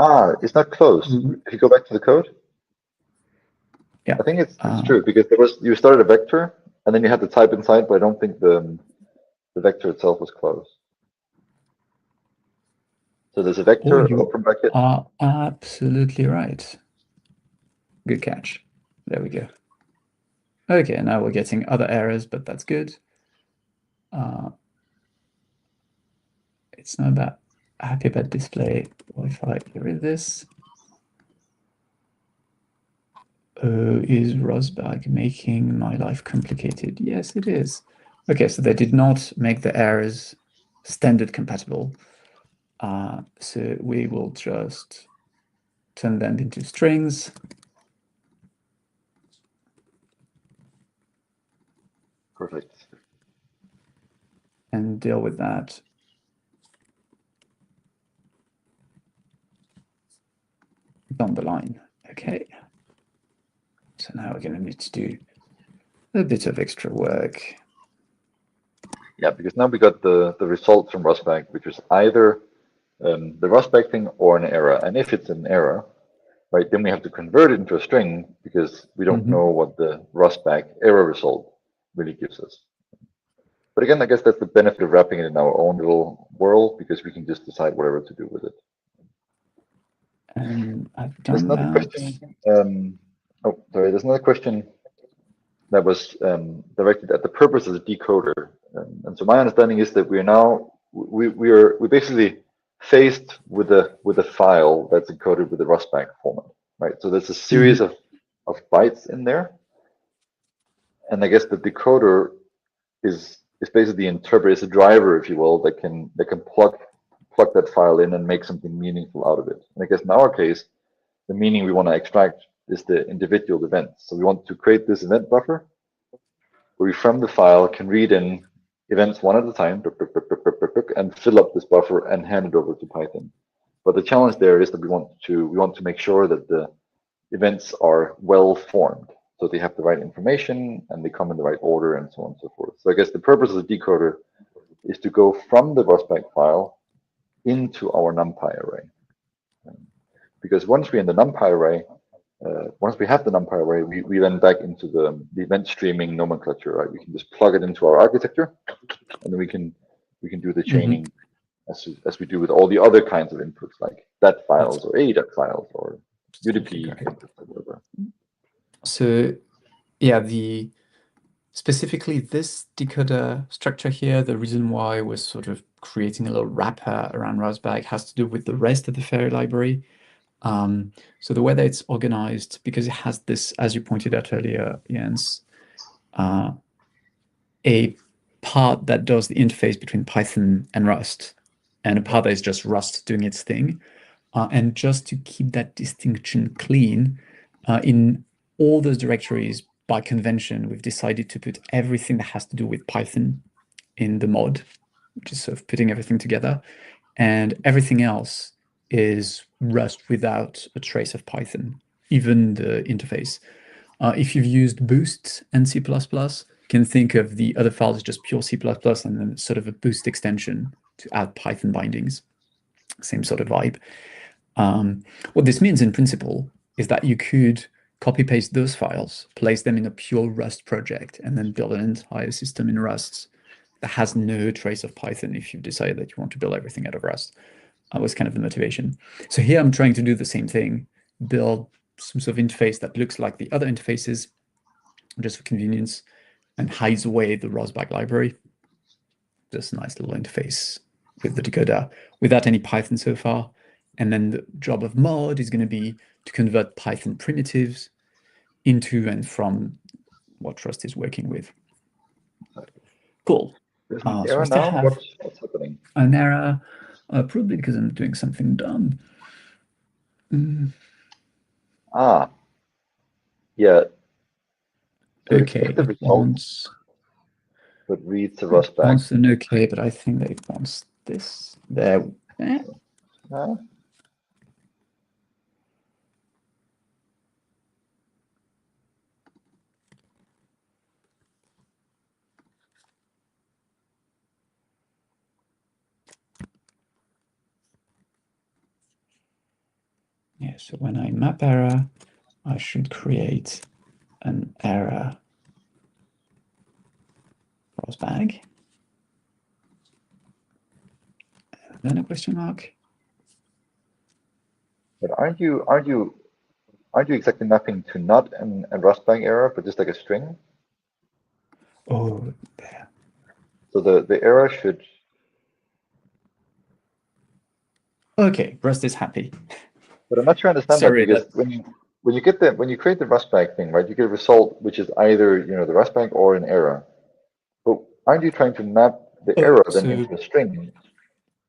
It's not closed. If you go back to the code, yeah, I think it's true because you started a vector and then you had to type inside, but I don't think the vector itself was closed. So there's a vector open bracket. Are absolutely right. Good catch. There we go. Okay, now we're getting other errors, but that's good. It's not that happy about display. What if I get rid of this? Is rosbag making my life complicated? Yes, it is. Okay, so they did not make the errors standard compatible. So we will just turn them into strings. Perfect. And deal with that. Down the line. Okay. So now we're going to need to do a bit of extra work. Yeah, because now we got the result from rustbag, which is either the rustbag thing or an error. And if it's an error, right, then we have to convert it into a string because we don't know what the rustbag error result really gives us. But again, I guess that's the benefit of wrapping it in our own little world, because we can just decide whatever to do with it. And I've There's done another that. question. Oh, sorry. There's another question that was directed at the purpose of the decoder. And so my understanding is that we are now we basically faced with a file that's encoded with the ROSBAG format, right? So there's a series Mhm. of bytes in there, and I guess the decoder is basically the interpreter, is a driver, if you will, that can plug that file in and make something meaningful out of it. And I guess in our case, the meaning we want to extract is the individual events. So we want to create this event buffer where we from the file can read in events one at a time and fill up this buffer and hand it over to Python. But the challenge there is that we want to make sure that the events are well formed. So they have the right information and they come in the right order and so on and so forth. So I guess the purpose of the decoder is to go from the ROSBAG file into our NumPy array. Because once we're in the NumPy array, once we have the NumPy array, we then back into the event streaming nomenclature, right? We can just plug it into our architecture, and then we can do the chaining as we do with all the other kinds of inputs, like dat That's files or ADAT files or absolutely UDP, correct. or whatever. So yeah, specifically this decoder structure here, the reason why we're sort of creating a little wrapper around ROSBAG has to do with the rest of the Faery library. So the way that it's organized, because it has this, as you pointed out earlier, Jens, a part that does the interface between Python and Rust, and a part that is just Rust doing its thing. And just to keep that distinction clean, in all those directories, by convention, we've decided to put everything that has to do with Python in the mod, which is sort of putting everything together. And everything else is Rust without a trace of Python, even the interface. If you've used Boost and C++, you can think of the other files as just pure C++ and then sort of a Boost extension to add Python bindings. Same sort of vibe. What this means in principle is that you could copy paste those files, place them in a pure Rust project, and then build an entire system in Rust that has no trace of Python if you've decided that you want to build everything out of Rust. That was kind of the motivation. So here I'm trying to do the same thing, build some sort of interface that looks like the other interfaces, just for convenience, and hides away the ROSBAG library. Just a nice little interface with the decoder without any Python so far. And then the job of mod is going to be to convert Python primitives into and from what Rust is working with. Cool. There's an So we error still now. have What's happening? an error, probably because I'm doing something dumb. Ah, yeah. So it gets Okay, the it result, wants but reads the ROSBAG. an okay, but I think that it wants this. There. Uh, Yeah, so when I map error, I should create an error ROSBAG. And then a question mark. but aren't you exactly mapping to not a ROSBAG error, but just like a string? Oh, there. So the error should. Okay, Rust is happy. But I'm not sure I understand that, Sorry, because that. when you create the ROSBAG thing, right, you get a result which is either the ROSBAG or an error. But aren't you trying to map the Oh, error then so into a string?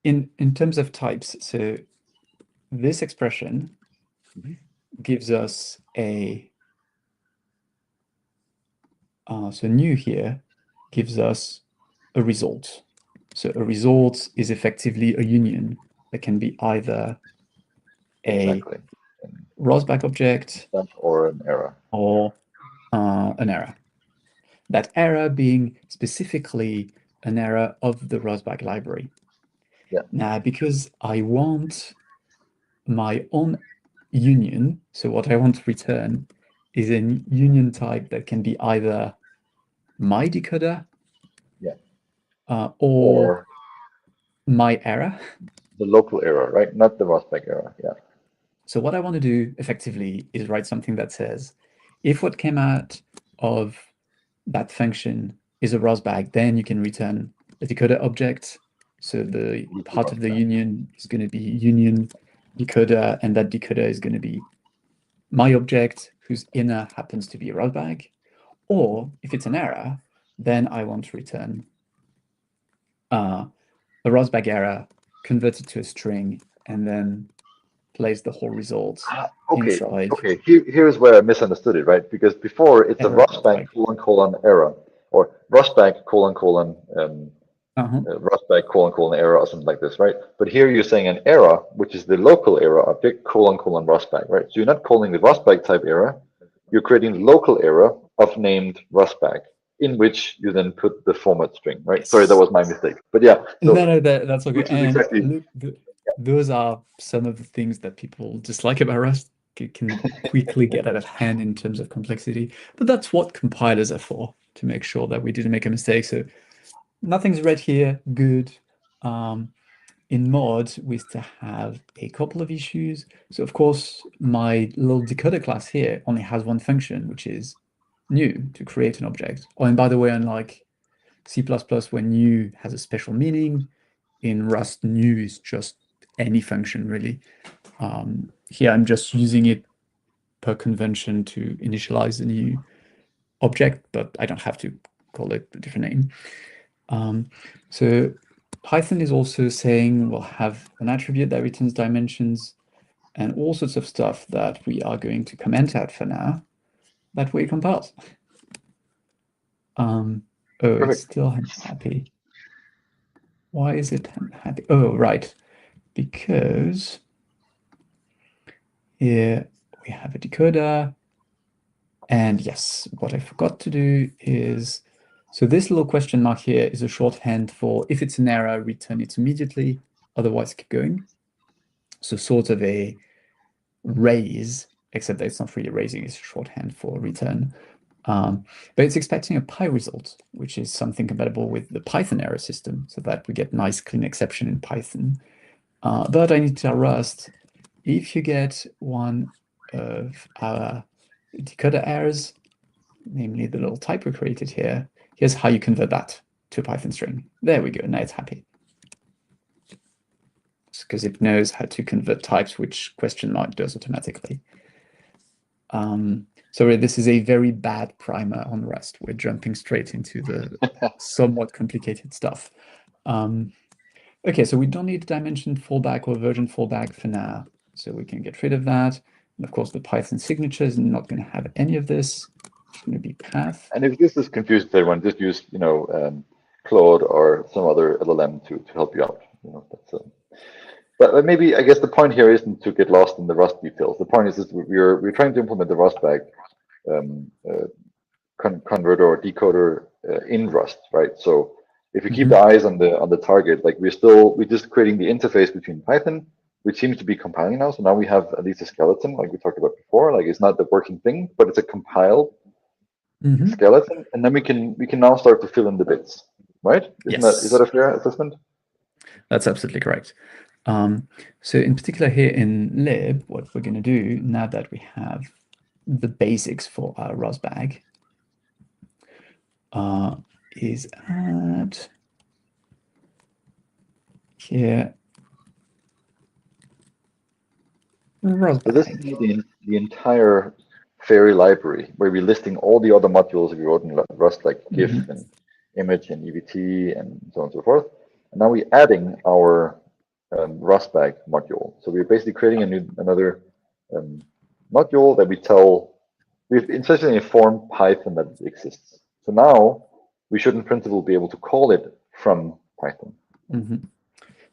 in terms of types, so this expression gives us a so new here gives us a result. So a result is effectively a union that can be either a Exactly. ROSBAG object Or an error. or an error. That error being specifically an error of the ROSBAG library. Yeah. Now, because I want my own union, so what I want to return is a union type that can be either my decoder Yeah. or Or my error. the local error, right? Not the Rosberg error. Yeah. So what I want to do effectively is write something that says, if what came out of that function is a Rosbag, then you can return a decoder object. So the With the part of the Rosberg. union is going to be union decoder, and that decoder is going to be my object whose inner happens to be a Rosbag. Or if it's an error, then I want to return a Rosbag error, convert it to a string, and then place the whole result Okay, inside okay. Here's where I misunderstood it, right? Because before it's a error Rosberg Rosbag. colon error, or Rosberg colon Uh-huh. Rosberg colon error or something like this, right? But here you're saying an error, which is the local error object colon Rosberg, right? So you're not calling the Rosberg type error, you're creating the local error of named Rosberg, in which you then put the format string, right? Sorry, that Yes. was my mistake. But yeah, No, so no, that's okay. which is And exactly look, those are some of the things that people dislike about Rust. It can quickly get out of hand in terms of complexity, but that's what compilers are for, to make sure that we didn't make a mistake. So nothing's red here, good. In mod, we still have a couple of issues. So of course, my little decoder class here only has one function, which is new, to create an object. Oh, and by the way, unlike C++, where new has a special meaning, in Rust, new is just any function, really. Here, I'm just using it per convention to initialize a new object, but I don't have to call it a different name. So Python is also saying we'll have an attribute that returns dimensions and all sorts of stuff that we are going to comment out for now that we compile. Oh, it's perfect. still unhappy. Why is it unhappy? Oh, right. Because here we have a decoder. And yes, what I forgot to do is, so this little question mark here is a shorthand for if it's an error, return it immediately, otherwise keep going. So sort of a raise, except that it's not really raising, it's shorthand for return. But it's expecting a pi result, which is something compatible with the Python error system, so that we get nice clean exception in Python. But I need to tell Rust, if you get one of our decoder errors, namely the little type we created here, here's how you convert that to a Python string. There we go, now it's happy. It's because it knows how to convert types, which question mark does automatically. So this is a very bad primer on Rust. We're jumping straight into the somewhat complicated stuff. Okay, so we don't need dimension fallback or version fallback for now. So we can get rid of that. And of course, the Python signature is not going to have any of this. It's going to be path. And if this is confusing to everyone, just use Claude or some other LLM to help you out. That's but maybe I guess the point here isn't to get lost in the Rust details. The point is that we're trying to implement the Rustbag converter or decoder in Rust, right? So if we keep the eyes on the target, like we're just creating the interface between Python, which seems to be compiling now. So now we have at least a skeleton, like we talked about before. Like it's not the working thing, but it's a compiled skeleton, and then we can now start to fill in the bits, right? Is that Yes, a fair assessment? that's absolutely correct. So in particular here in lib, what we're going to do now that we have the basics for our Rosbag is add here So this is Rosbag. the entire Faery library where we're listing all the other modules we wrote in Rust, like GIF and image and EVT and so on and so forth. And now we're adding our Rustbag module. So we're basically creating another module that we've essentially informed Python that it exists. So now we should in principle be able to call it from Python.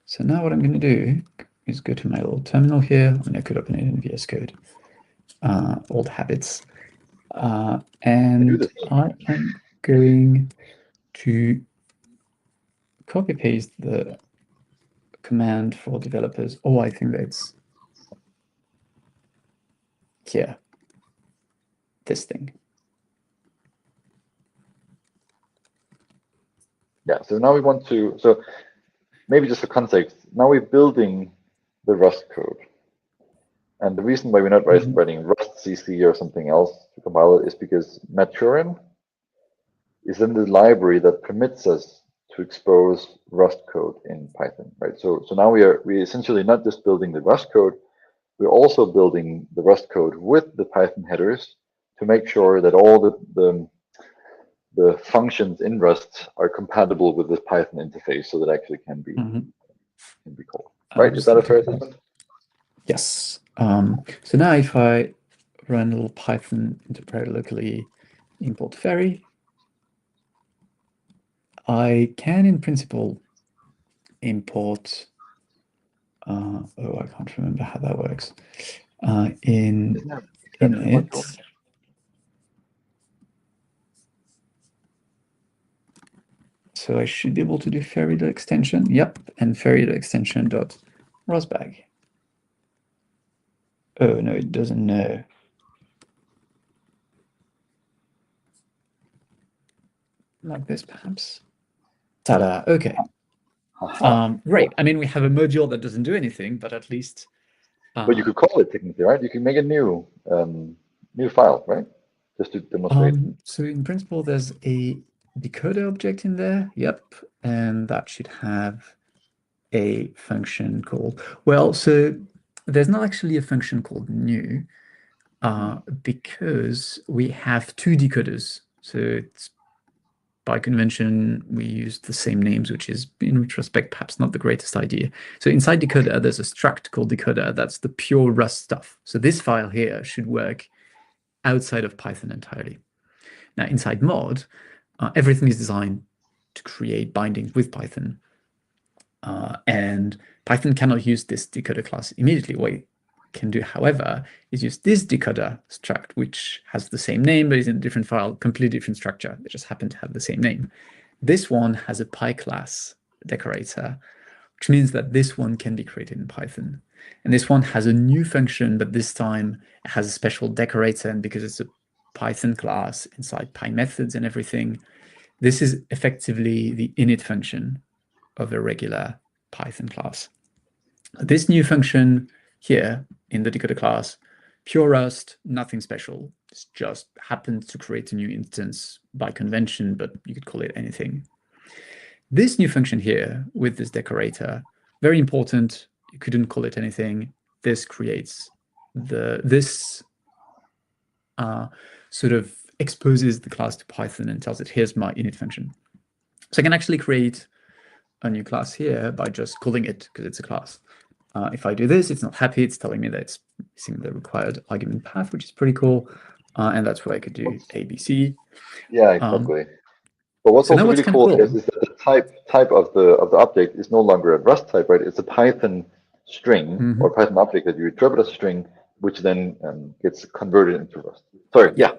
So now what I'm going to do is go to my little terminal here. I mean, I could open it in VS Code. Old habits. And I am going to copy paste the command for developers. Oh, I think that's here. This thing. Yeah, so now we want to, so maybe just for context, now we're building the Rust code. And the reason why we're not writing Rust CC or something else to compile it is because Maturin is in the library that permits us to expose Rust code in Python, right? So now we essentially not just building the Rust code, we're also building the Rust code with the Python headers to make sure that all the functions in Rust are compatible with this Python interface, so that actually can be called. Right? Is that a fair assessment? Yes. So now if I run a little Python interpreter locally, import Faery, I can in principle import, oh, I can't remember how that works, in it. So I should be able to do Faery extension. Yep, and Faery extension dot rosbag. Oh no, it doesn't know. Like this, perhaps. Ta-da! Okay. Right. I mean, we have a module that doesn't do anything, but at least. But you could call it technically, right? You can make a new file, right? Just to demonstrate. So in principle, there's a decoder object in there. Yep, and that should have a function called. Well, so there's not actually a function called new, because we have two decoders. So it's by convention, we use the same names, which is, in retrospect, perhaps not the greatest idea. So inside decoder, there's a struct called decoder. That's the pure Rust stuff. So this file here should work outside of Python entirely. Now, inside mod, everything is designed to create bindings with Python. And Python cannot use this decoder class immediately. What it can do, however, is use this decoder struct, which has the same name, but is in a different file, completely different structure. They just happen to have the same name. This one has a PyClass decorator, which means that this one can be created in Python. And this one has a new function, but this time it has a special decorator. And because it's a Python class inside PyMethods and everything, this is effectively the init function of a regular Python class. This new function here in the decoder class, pure Rust, nothing special. It just happens to create a new instance by convention, but you could call it anything. This new function here with this decorator, very important. You couldn't call it anything. This creates this sort of exposes the class to Python and tells it, here's my init function. So I can actually create a new class here by just calling it because it's a class. If I do this, it's not happy. It's telling me that it's missing the required argument path, which is pretty cool. And that's where I could do ABC. Yeah, exactly. But what's also really cool is that the type of the object is no longer a Rust type, right? It's a Python string or Python object that you interpret as a string, which then gets converted into Rust. Sorry, yeah.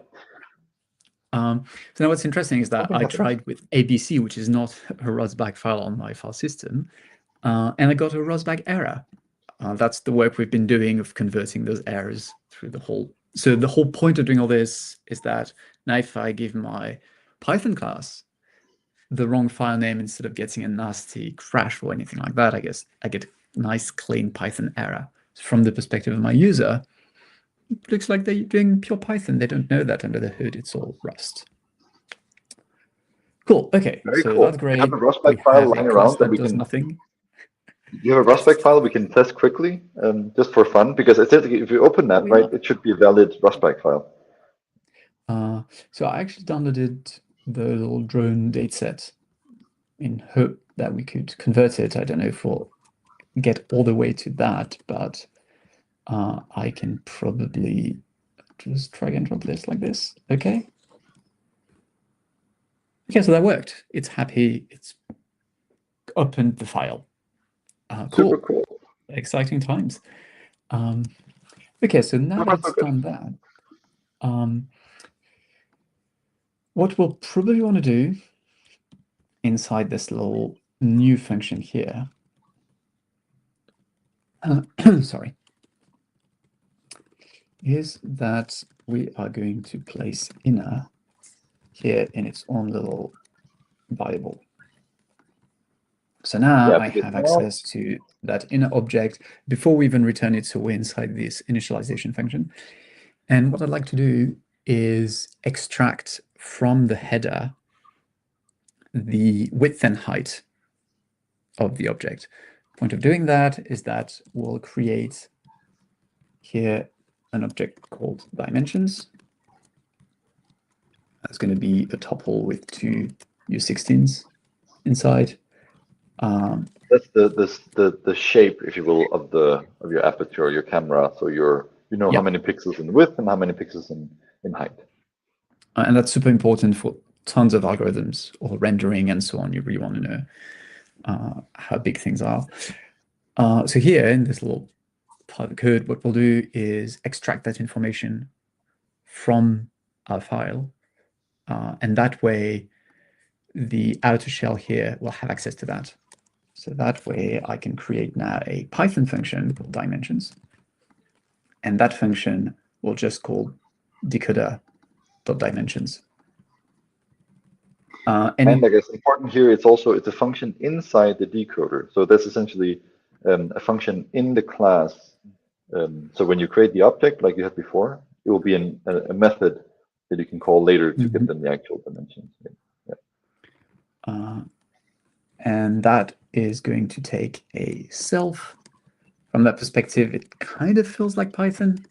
So now what's interesting is that I tried with ABC, which is not a rosbag file on my file system, and I got a rosbag error. That's the work we've been doing of converting those errors through the whole. So the whole point of doing all this is that now if I give my Python class the wrong file name, instead of getting a nasty crash or anything like that, I guess I get a nice clean Python error. So from the perspective of my user, it looks like they're doing pure Python. They don't know that under the hood it's all Rust. Cool. Okay. Very so cool. That's great. We have a Rustbag file lying around that we does can. Nothing. You have a Rustbag file we can test quickly, just for fun, because essentially, if you open that, right, it should be a valid Rustbag file. So I actually downloaded the little drone dataset in hope that we could convert it. I don't know if we'll get all the way to that, but I can probably just drag and drop this like this. Okay. Okay, so that worked. It's happy. It's opened the file. Cool. Super cool. Exciting times. Okay, so now that it's done that, what we'll probably want to do inside this little new function here, sorry, is that we are going to place inner here in its own little variable. So now Yeah, I because have now, access to that inner object before we even return it, so we're inside this initialization function. And what I'd like to do is extract from the header the width and height of the object. The point of doing that is that we'll create here an object called dimensions. That's going to be a tuple with two U16s inside. that's the shape, if you will, of your aperture, your camera. So you know how Yeah, many pixels in width and how many pixels in height. and that's super important for tons of algorithms or rendering and so on. You really want to know how big things are. So here in this little part of the code, what we'll do is extract that information from our file, and that way the outer shell here will have access to that. So that way I can create now a Python function called dimensions, and that function will just call decoder.dimensions. And I guess important here, it's a function inside the decoder. So that's essentially a function in the class. So when you create the object like you had before, it will be a method that you can call later to get them the actual dimensions. Yeah. And that is going to take a self. From that perspective, it kind of feels like Python.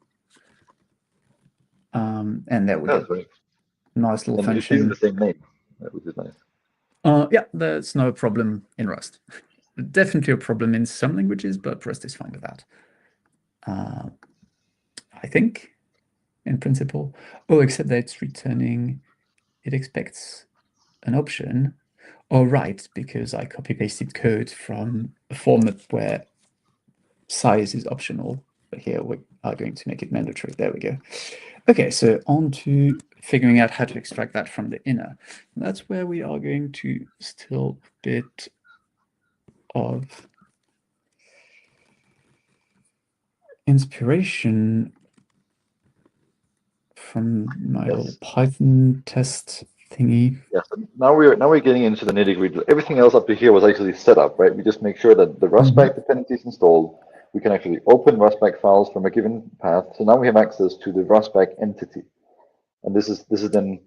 And there we go. Right. Nice little And function. it's even the same name, which is nice. Yeah, there's no problem in Rust. Definitely a problem in some languages, but Rust is fine with that. I think, in principle. Oh, except that it's returning, it expects an option. Oh, right, because I copy-pasted code from a format where size is optional. But here we are going to make it mandatory. There we go. Okay, so on to figuring out how to extract that from the inner. That's where we are going to steal a bit of inspiration from my little Python test thingy. Yeah, so now we're getting into the nitty-gritty. Everything else up to here was actually set up, right? We just make sure that the Rustback dependency is installed. We can actually open Rustback files from a given path. So now we have access to the Rustback entity, and this is then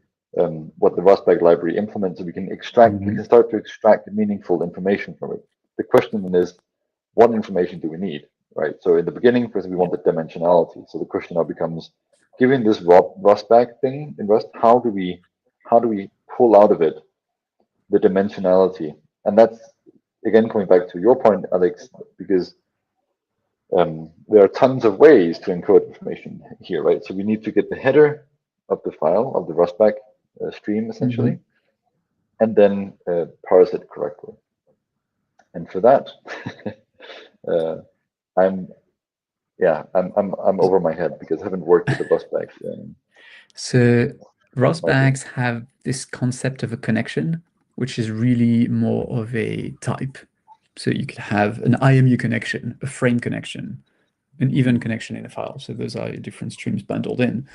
what the Rustback library implements. So we can start to extract meaningful information from it. The question then is, what information do we need, right? So in the beginning, first we wanted dimensionality. So the question now becomes, given this Rustback thing in Rust, how do we pull out of it the dimensionality? And that's again coming back to your point, Alex, because there are tons of ways to encode information here, right? So we need to get the header of the file of the Rustback stream essentially, and then parse it correctly. And for that, I'm over my head because I haven't worked with the Rustbacks. So Rustbacks have this concept of a connection, which is really more of a type. So you could have an IMU connection, a frame connection, an even connection in a file. So those are different streams bundled in.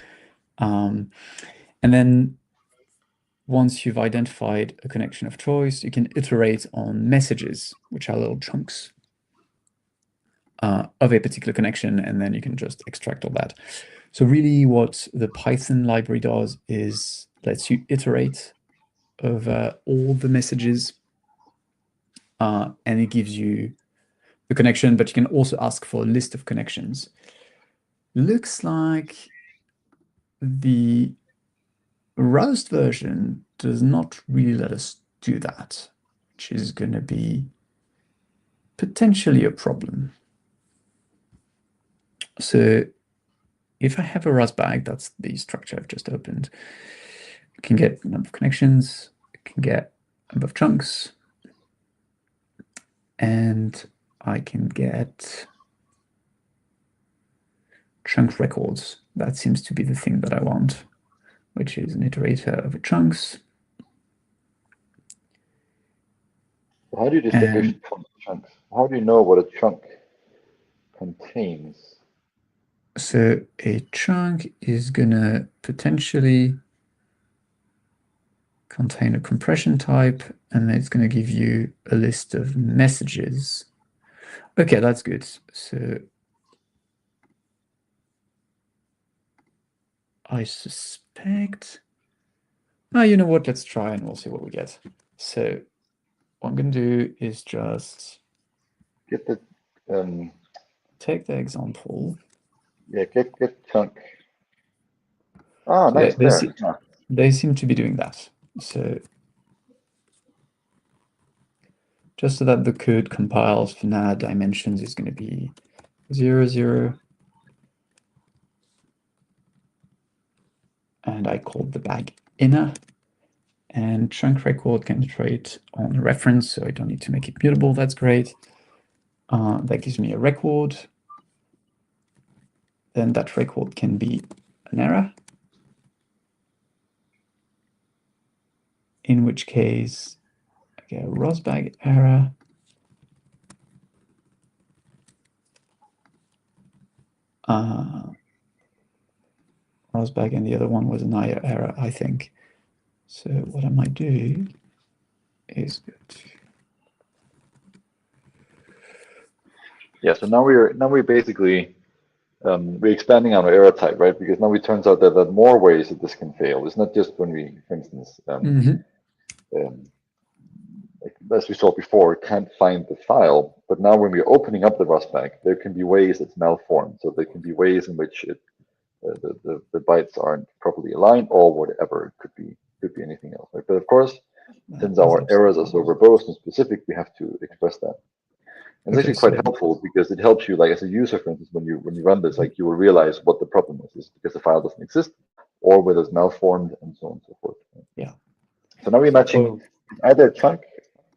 And then once you've identified a connection of choice, you can iterate on messages, which are little chunks of a particular connection, and then you can just extract all that. So really what the Python library does is lets you iterate over all the messages, and it gives you the connection, but you can also ask for a list of connections. Looks like the Rust version does not really let us do that, which is going to be potentially a problem. So if I have a Rustbag, that's the structure I've just opened, I can get a number of connections, I can get a number of chunks, and I can get chunk records. That seems to be the thing that I want, which is an iterator over chunks. How do you distinguish from chunks? How do you know what a chunk contains? So a chunk is gonna potentially contain a compression type, and then it's going to give you a list of messages. Okay, that's good. So I suspect... Oh, you know what? Let's try and we'll see what we get. So what I'm going to do is just Get the take the example. yeah, get chunk. Ah, So nice there. they seem to be doing that. So just so that the code compiles for now, dimensions is going to be 0, 0. And I called the bag inner. And chunk record can iterate on reference, so I don't need to make it mutable. That's great. That gives me a record. Then that record can be an error, in which case I get a rosbag error. Rosbag, and the other one was an IO error, I think. So what I might do is yeah. So now we're basically we're expanding on our error type, right? Because now it turns out that there are more ways that this can fail. It's not just when we, for instance, as we saw before, can't find the file. But now when we're opening up the rustbag, there can be ways it's malformed. So there can be ways in which the bytes aren't properly aligned or whatever. It could be anything else. Right? But of course, since our errors are so verbose and specific, we have to express that. And it's actually quite helpful because it helps you, like as a user, for instance, when you run this, like you will realize what the problem is because the file doesn't exist, or whether it's malformed, and so on and so forth. Yeah. So now we're matching either a chunk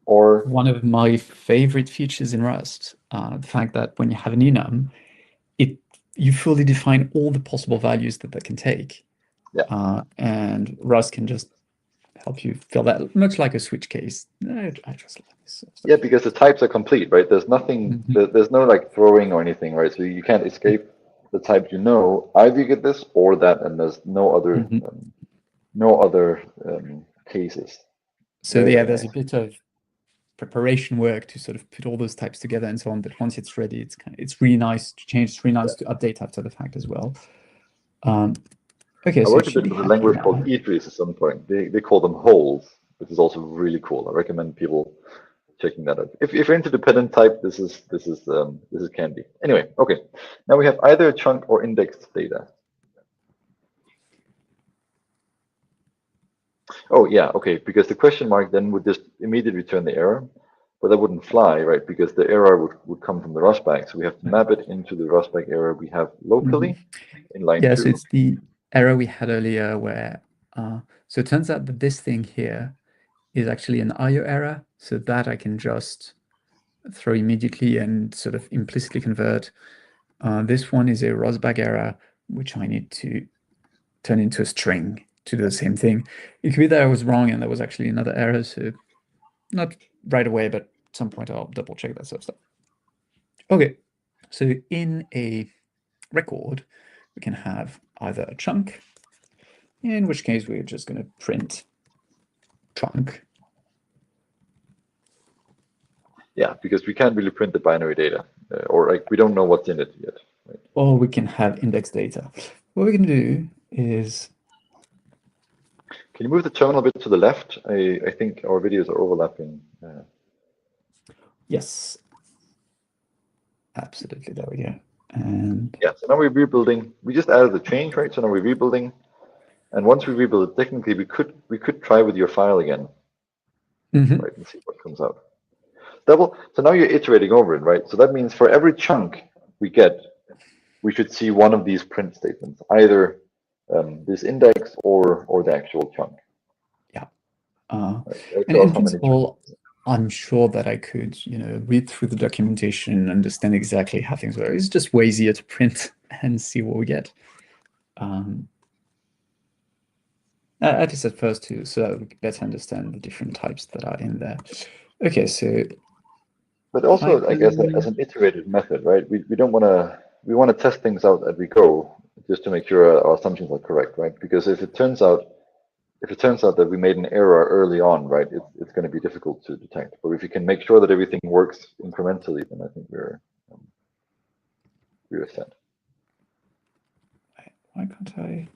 or one of my favorite features in Rust, the fact that when you have an enum, you fully define all the possible values that can take. Yeah. And Rust can just help you fill that, much like a switch case. I just like this. Yeah, because the types are complete, right? There's nothing, there's no like throwing or anything, right? So you can't escape the type you know. Either you get this or that, and there's no other cases. So yeah, there's a bit of preparation work to sort of put all those types together and so on. But once it's ready, it's really nice to change. It's really nice to update after the fact as well. Okay, I worked a bit with a language called Idris at some point. They call them holes, which is also really cool. I recommend people checking that out. If you're into dependent type, this is candy. Anyway, okay. Now we have either a chunk or indexed data. Oh yeah, okay. Because the question mark then would just immediately return the error, but that wouldn't fly, right? Because the error would come from the rustbag. So we have to map it into the rustbag error we have locally in line 2. Yes, it's the error we had earlier where, so it turns out that this thing here is actually an IO error. So that I can just throw immediately and sort of implicitly convert. This one is a rosbag error, which I need to turn into a string to do the same thing. It could be that I was wrong and there was actually another error. So not right away, but at some point I'll double check that sort of stuff. Okay, so in a record, we can have either a chunk, in which case we're just going to print chunk. Yeah, because we can't really print the binary data, or like we don't know what's in it yet. Right? Or we can have index data. What we can do is... Can you move the terminal a bit to the left? I think our videos are overlapping. Yes. Absolutely, there we go. And yeah, so now we're rebuilding. We just added the change, right? So now we're rebuilding. And once we rebuild it, technically we could try with your file again. Right, and see what comes out. So now you're iterating over it, right? So that means for every chunk we get, we should see one of these print statements, either this index or the actual chunk. Yeah. Right? And in principle, I'm sure that I could, read through the documentation, understand exactly how things work. It's just way easier to print and see what we get. At least at first, too, so that we can better understand the different types that are in there. Okay, so... But also, I guess, as an iterative method, right? We don't want to... We want to test things out as we go, just to make sure our assumptions are correct, right? Because if it turns out if it turns out that we made an error early on, right, it's going to be difficult to detect. But if you can make sure that everything works incrementally, then I think we're set. Why can't I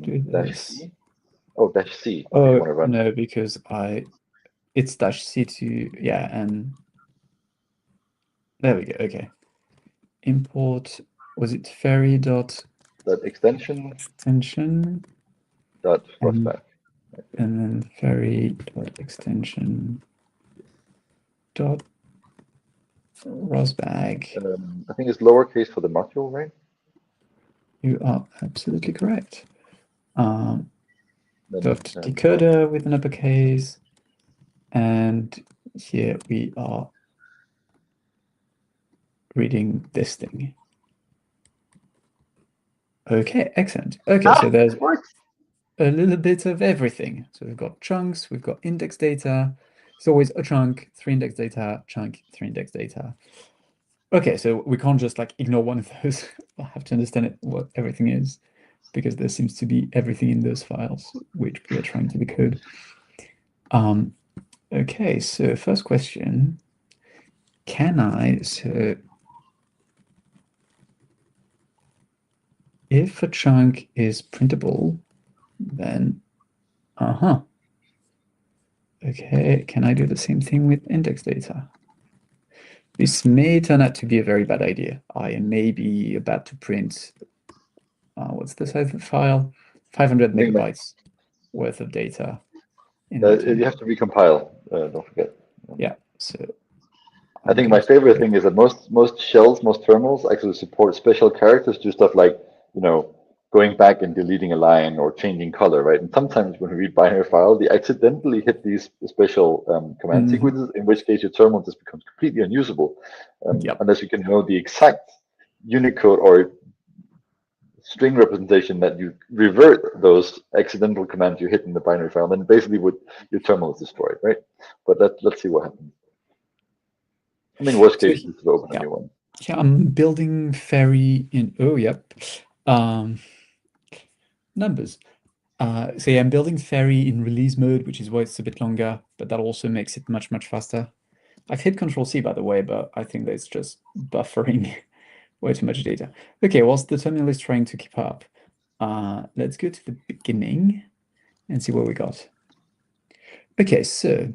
do Dash this? C. Oh, dash C. If you Oh want to run. no, because it's dash C to and there we go. Okay, import. Was it Faery dot That extension dot Rosback. and then Faery dot extension dot Rosbag. I think it's lowercase for the module, right? You are absolutely correct. Then, Dot decoder with an uppercase, and here we are reading this thing. Okay, excellent. Okay, so there's a little bit of everything. So we've got chunks, we've got index data. It's always a chunk, 3 index data, chunk, 3 index data. Okay, so we can't just like ignore one of those. I have to understand what everything is, because there seems to be everything in those files, which we are trying to decode. Okay, so first question, so if a chunk is printable, then, okay, can I do the same thing with index data? This may turn out to be a very bad idea. I may be about to print, what's the size of the file? 500 megabytes worth of data. You have to recompile, don't forget. Yeah, so I think my favorite thing is that most shells, most terminals actually support special characters, do stuff like, going back and deleting a line or changing color, right? And sometimes when we read binary file, they accidentally hit these special command sequences, in which case your terminal just becomes completely unusable, unless you can know the exact Unicode or string representation that you revert those accidental commands you hit in the binary file. Then basically your terminal is destroyed, right? But let's see what happens. I mean, worst case, you could open a new one. Yeah, I'm building Faery in, numbers. So yeah, I'm building Faery in release mode, which is why it's a bit longer, but that also makes it much, much faster. I've hit Control C, by the way, but I think that it's just buffering way too much data. Okay, whilst the terminal is trying to keep up, let's go to the beginning and see what we got. Okay, so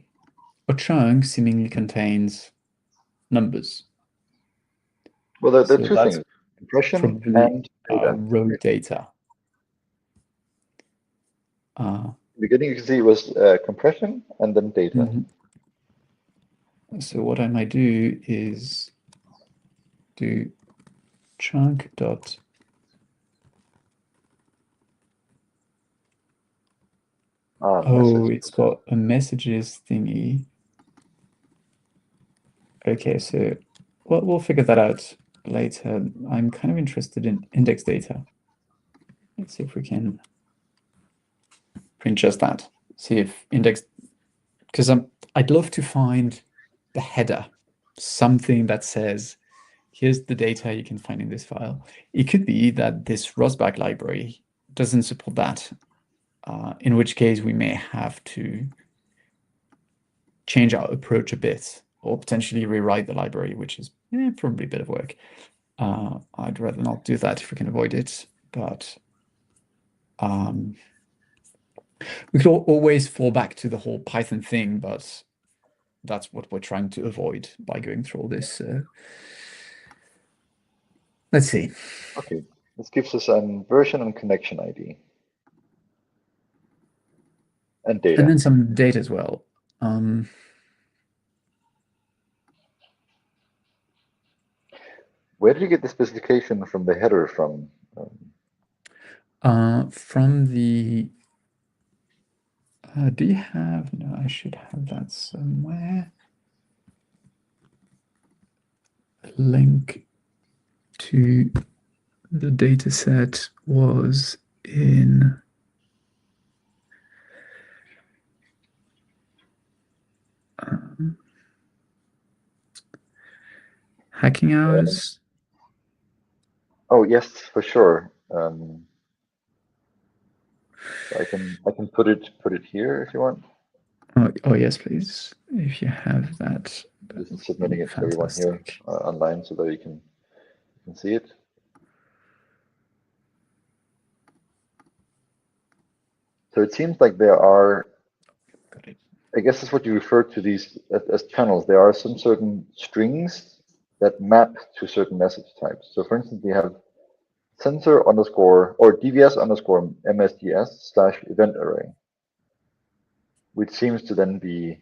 a chunk seemingly contains numbers. Well, there are two things: compression and data. Row data. The beginning, you can see it was compression and then data. So what I might do is do chunk dot it's got a messages thingy. Okay, so we'll figure that out later. I'm kind of interested in index data. Let's see if we can print just that. See if index, because I'd love to find the header, something that says, here's the data you can find in this file. It could be that this Rosbach library doesn't support that, in which case we may have to change our approach a bit, or potentially rewrite the library, which is probably a bit of work. I'd rather not do that if we can avoid it, but we could always fall back to the whole Python thing, but that's what we're trying to avoid by going through all this. Let's see. Okay, this gives us a version and connection ID. And data. And then some data as well. Where did you get the specification from the header from? From the... do you have... No, I should have that somewhere. A link to the data set was in... Hacking Hours. Oh, yes, for sure. So I can put it here if you want. Oh yes, please. If you have that, that Just would submitting be it to everyone here fantastic. online so that you can see it. So it seems like there are, Got it. I guess that's what you refer to these as channels. There are some certain strings that map to certain message types. So for instance, we have sensor underscore or DVS underscore MSDS slash event array, which seems to then be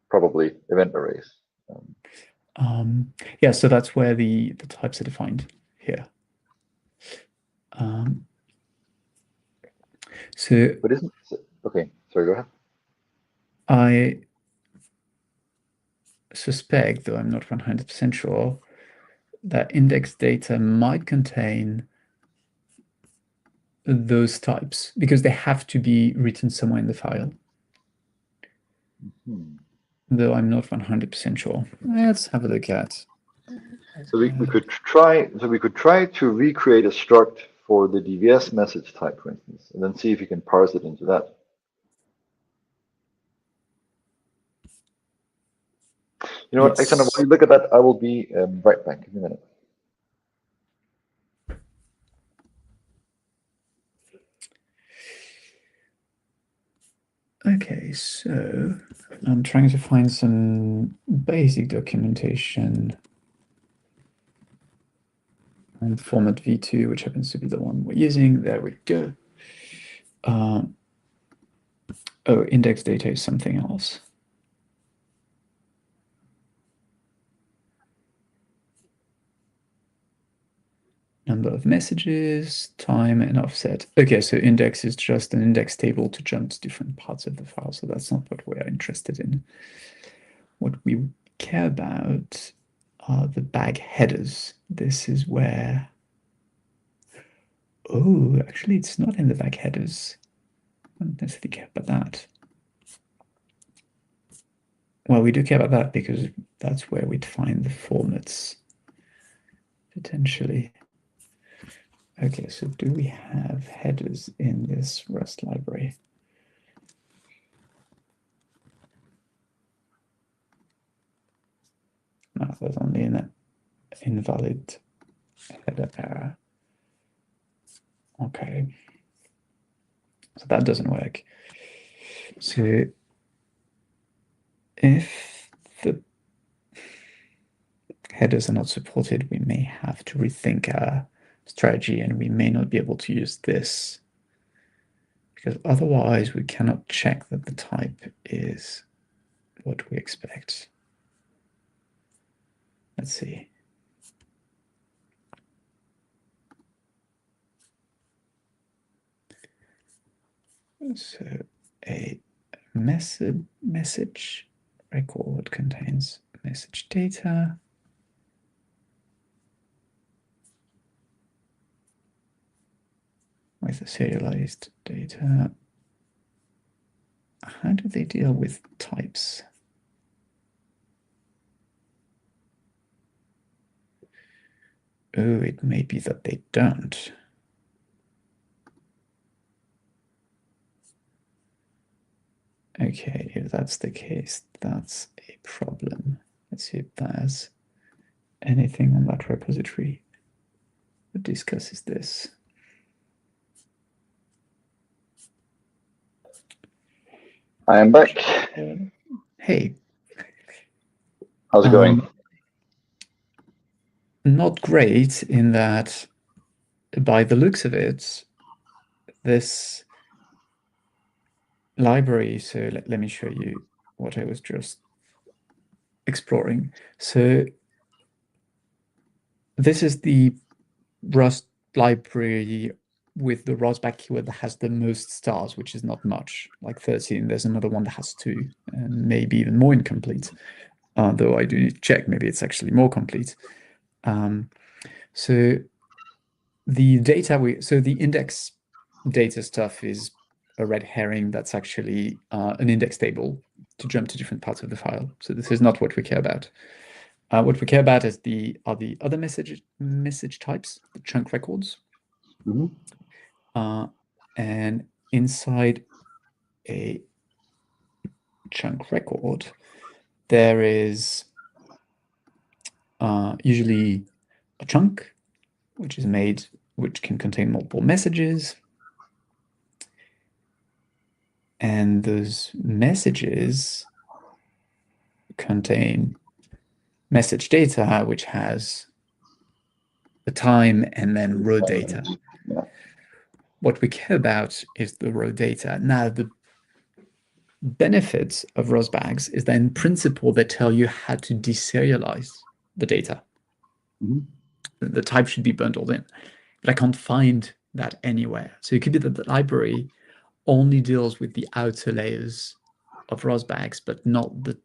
probably event arrays. Yeah, so that's where the types are defined here. So But isn't, okay, sorry, go ahead. I suspect, though I'm not 100% sure, that index data might contain those types because they have to be written somewhere in the file. Though I'm not 100% sure. Let's have a look at. So we could try to recreate a struct for the DVS message type, for instance, and then see if you can parse it into that. You know what, Alexander, Yes. while you look at that, I will be right back in a minute. Okay, so I'm trying to find some basic documentation on format v2, which happens to be the one we're using. There we go. Oh, index data is something else. Number of messages, time, and offset. Okay, so index is just an index table to jump to different parts of the file. So that's not what we're interested in. What we care about are the bag headers. This is where... Oh, actually, it's not in the bag headers. I don't necessarily care about that. Well, we do care about that because that's where we'd find the formats, potentially. Okay, so do we have headers in this Rust library? No, there's only an invalid header error. Okay, so that doesn't work. So if the headers are not supported, we may have to rethink our strategy and we may not be able to use this because otherwise we cannot check that the type is what we expect. Let's see. So a message record contains message data. With the serialized data. How do they deal with types? Oh, it may be that they don't. Okay, if that's the case, that's a problem. Let's see if there's anything on that repository that discusses this. I am back. Hey. How's it going? Not great in that, by the looks of it, this library, so let me show you what I was just exploring. So this is the Rust library with the ROSBAC keyword that has the most stars, which is not much, like 13. There's another one that has 2, and maybe even more incomplete. Though I do need to check, maybe it's actually more complete. So the data so the index data stuff is a red herring. That's actually an index table to jump to different parts of the file. So this is not what we care about. What we care about are the other message types, the chunk records. And inside a chunk record, there is usually a chunk which can contain multiple messages. And those messages contain message data, which has the time and then raw data. Yeah. What we care about is the raw data. Now, the benefits of ROSBags is that in principle, they tell you how to deserialize the data. The type should be bundled in, but I can't find that anywhere. So it could be that the library only deals with the outer layers of ROSBags, but not the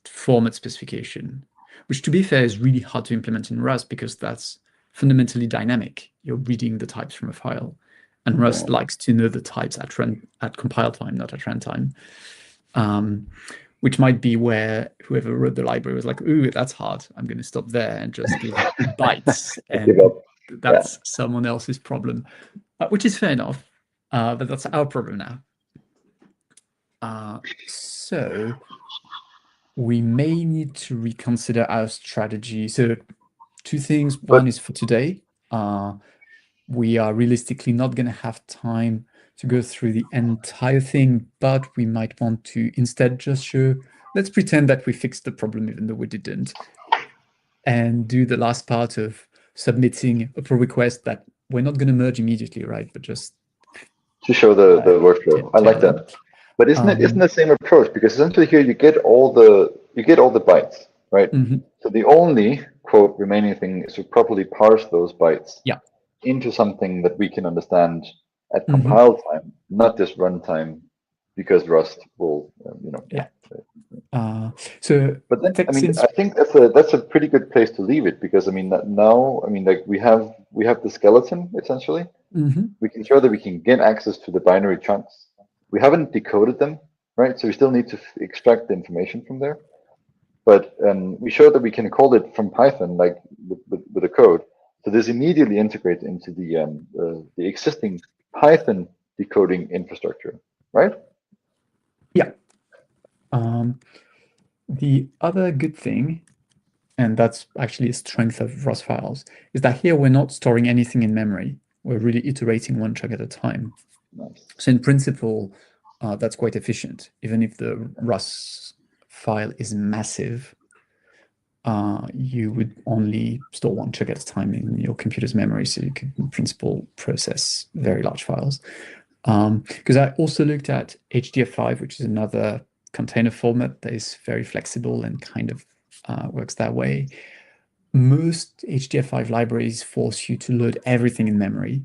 format specification, which, to be fair, is really hard to implement in Rust because that's fundamentally dynamic. You're reading the types from a file, and Rust likes to know the types at compile time, not at runtime. Which might be where whoever wrote the library was like, "Ooh, that's hard. I'm going to stop there and just give bytes," and that's someone else's problem, which is fair enough. But that's our problem now. So we may need to reconsider our strategy. So two things. One is for today. We are realistically not going to have time to go through the entire thing, but we might want to instead just show, let's pretend that we fixed the problem even though we didn't, and do the last part of submitting a pull request that we're not going to merge immediately, right? But just to show the workflow. I like that. But isn't the same approach? Because essentially here you get all the bytes, right? So the only quote remaining thing is to properly parse those bytes into something that we can understand at compile time, not just runtime, because Rust will, So, but then I mean, I think that's a pretty good place to leave it, because I mean now, I mean, like we have the skeleton essentially. We can show that we can get access to the binary chunks. We haven't decoded them, right? So we still need to extract the information from there. But we showed that we can call it from Python, like with the code. So this immediately integrates into the existing Python decoding infrastructure, right? Yeah. The other good thing, and that's actually a strength of Rust files, is that here we're not storing anything in memory. We're really iterating one chunk at a time. Nice. So in principle, that's quite efficient. Even if the Rust file is massive, you would only store one chunk at a time in your computer's memory. So you could, in principle, process very large files. Because I also looked at HDF5, which is another container format that is very flexible and kind of works that way. Most HDF5 libraries force you to load everything in memory,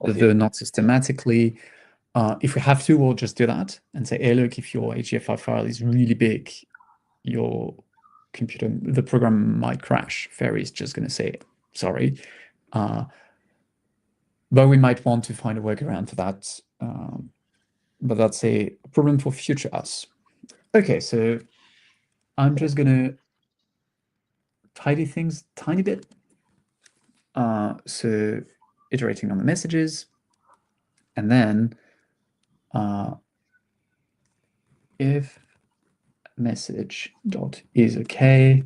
though not systematically. If we have to, we'll just do that and say, hey, look, if your HDF5 file is really big, your computer, the program might crash. Faery is just going to say, sorry. But we might want to find a workaround for that. But that's a problem for future us. Okay, so I'm just going to tidy things a tiny bit. So iterating on the messages, and then if message dot is okay,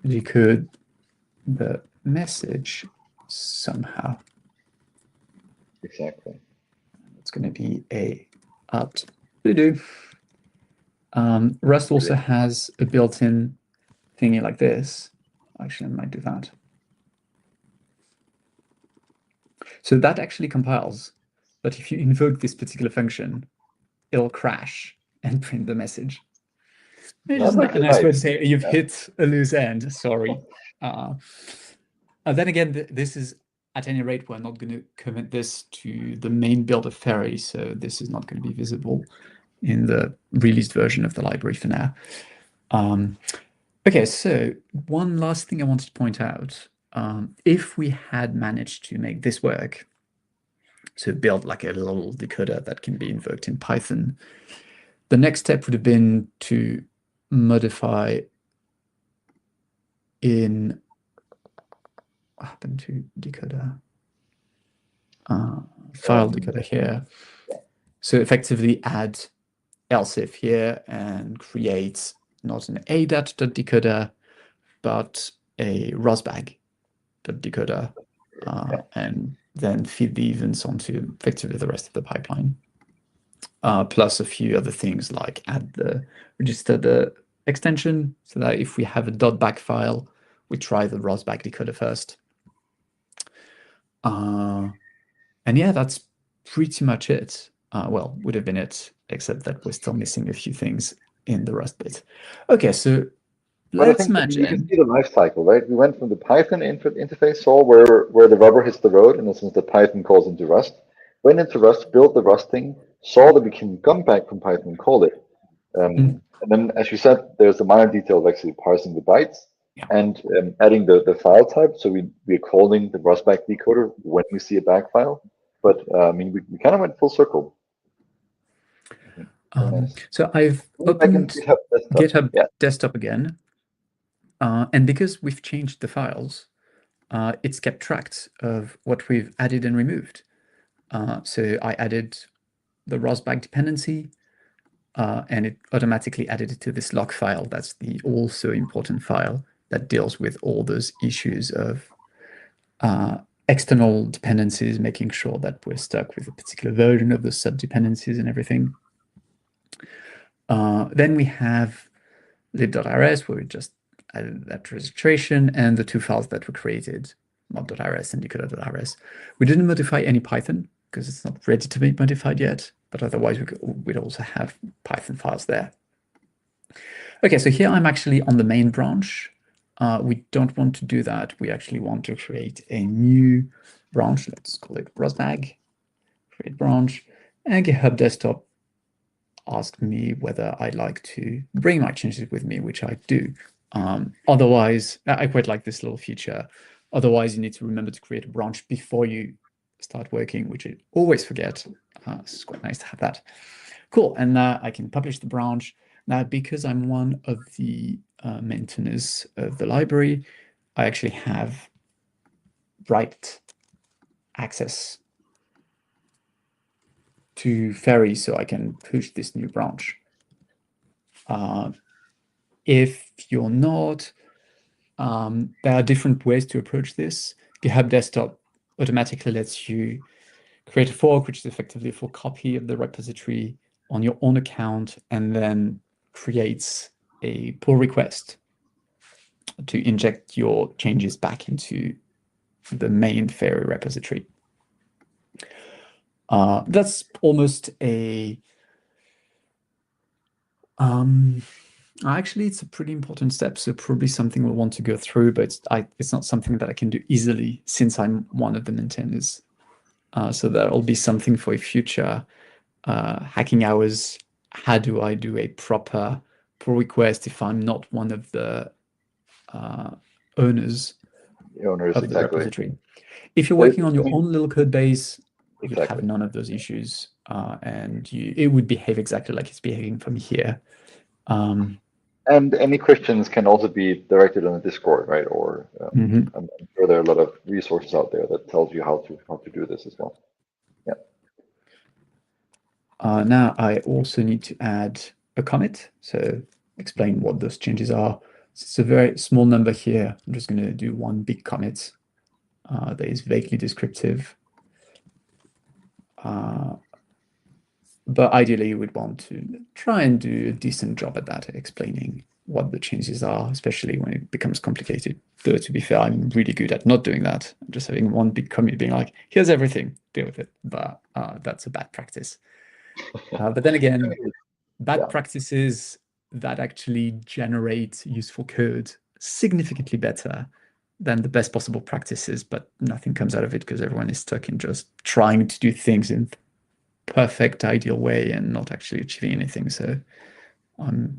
decode the message somehow. Exactly. It's going to be a out do. Rust also has a built-in thingy like this. Actually, I might do that. So that actually compiles, but if you invoke this particular function, it'll crash and print the message. It's just a nice way to say you've hit a loose end. Sorry. Then again, this is, at any rate, we're not going to commit this to the main build of Faery, so this is not going to be visible in the released version of the library for now. Okay, so one last thing I wanted to point out. If we had managed to make this work, to build like a little decoder that can be invoked in Python, the next step would have been to modify in what happened to decoder? file decoder here. So effectively add else if here and create not an ADAT.decoder, but a rosbag.decoder, and then feed the events onto effectively the rest of the pipeline. Plus a few other things like add the register the extension so that if we have a .back file, we try the rosbag decoder first. And yeah, that's pretty much it. Well, would have been it, except that we're still missing a few things in the Rust bit. Okay, so But I let's think you can imagine. see the life cycle, right? We went from the Python interface, saw where the rubber hits the road, in the sense that Python calls into Rust, went into Rust, built the Rust thing, saw that we can come back from Python and call it. And then, as you said, there's the minor detail of actually parsing the bytes and adding the file type. So we're calling the rosbag decoder when we see a back file. But I mean, we kind of went full circle. Nice. So I've Back in opened GitHub Desktop again. And because we've changed the files, it's kept track of what we've added and removed. So I added the rosbag dependency, and it automatically added it to this log file. That's the also important file that deals with all those issues of external dependencies, making sure that we're stuck with a particular version of the sub-dependencies and everything. Then we have lib.rs, where we just added that registration and the two files that were created, mod.rs and decoder.rs. We didn't modify any Python because it's not ready to be modified yet, but otherwise we'd also have Python files there. Okay, so here I'm actually on the main branch. We don't want to do that. We actually want to create a new branch. Let's call it rosbag, create branch, and GitHub Desktop asked me whether I'd like to bring my changes with me, which I do. Otherwise, I quite like this little feature. Otherwise, you need to remember to create a branch before you start working, which I always forget. It's quite nice to have that. Cool, and now I can publish the branch. Now, because I'm one of the maintainers of the library, I actually have write access to Faery, so I can push this new branch. If you're not, there are different ways to approach this. GitHub Desktop automatically lets you create a fork, which is effectively a full copy of the repository on your own account, and then creates a pull request to inject your changes back into the main Faery repository. That's almost a actually, it's a pretty important step, so probably something we'll want to go through, but it's not something that I can do easily since I'm one of the maintainers. So that'll be something for a future hacking hours. How do I do a proper pull request if I'm not one of the owners of the repository? If you're working on your own little code base, you'd have none of those issues, and it would behave exactly like it's behaving from here. And any questions can also be directed on the Discord, right? Or I'm sure there are a lot of resources out there that tells you how to do this as well. Yeah. Now I also need to add a commit, so explain what those changes are. It's a very small number here. I'm just going to do one big commit that is vaguely descriptive. But ideally, you would want to try and do a decent job at that, explaining what the changes are, especially when it becomes complicated. Though, to be fair, I'm really good at not doing that. I'm just having one big commit being like, here's everything, deal with it. But that's a bad practice. But then again, bad practices that actually generate useful code significantly better than the best possible practices, but nothing comes out of it because everyone is stuck in just trying to do things in perfect ideal way and not actually achieving anything. So I'm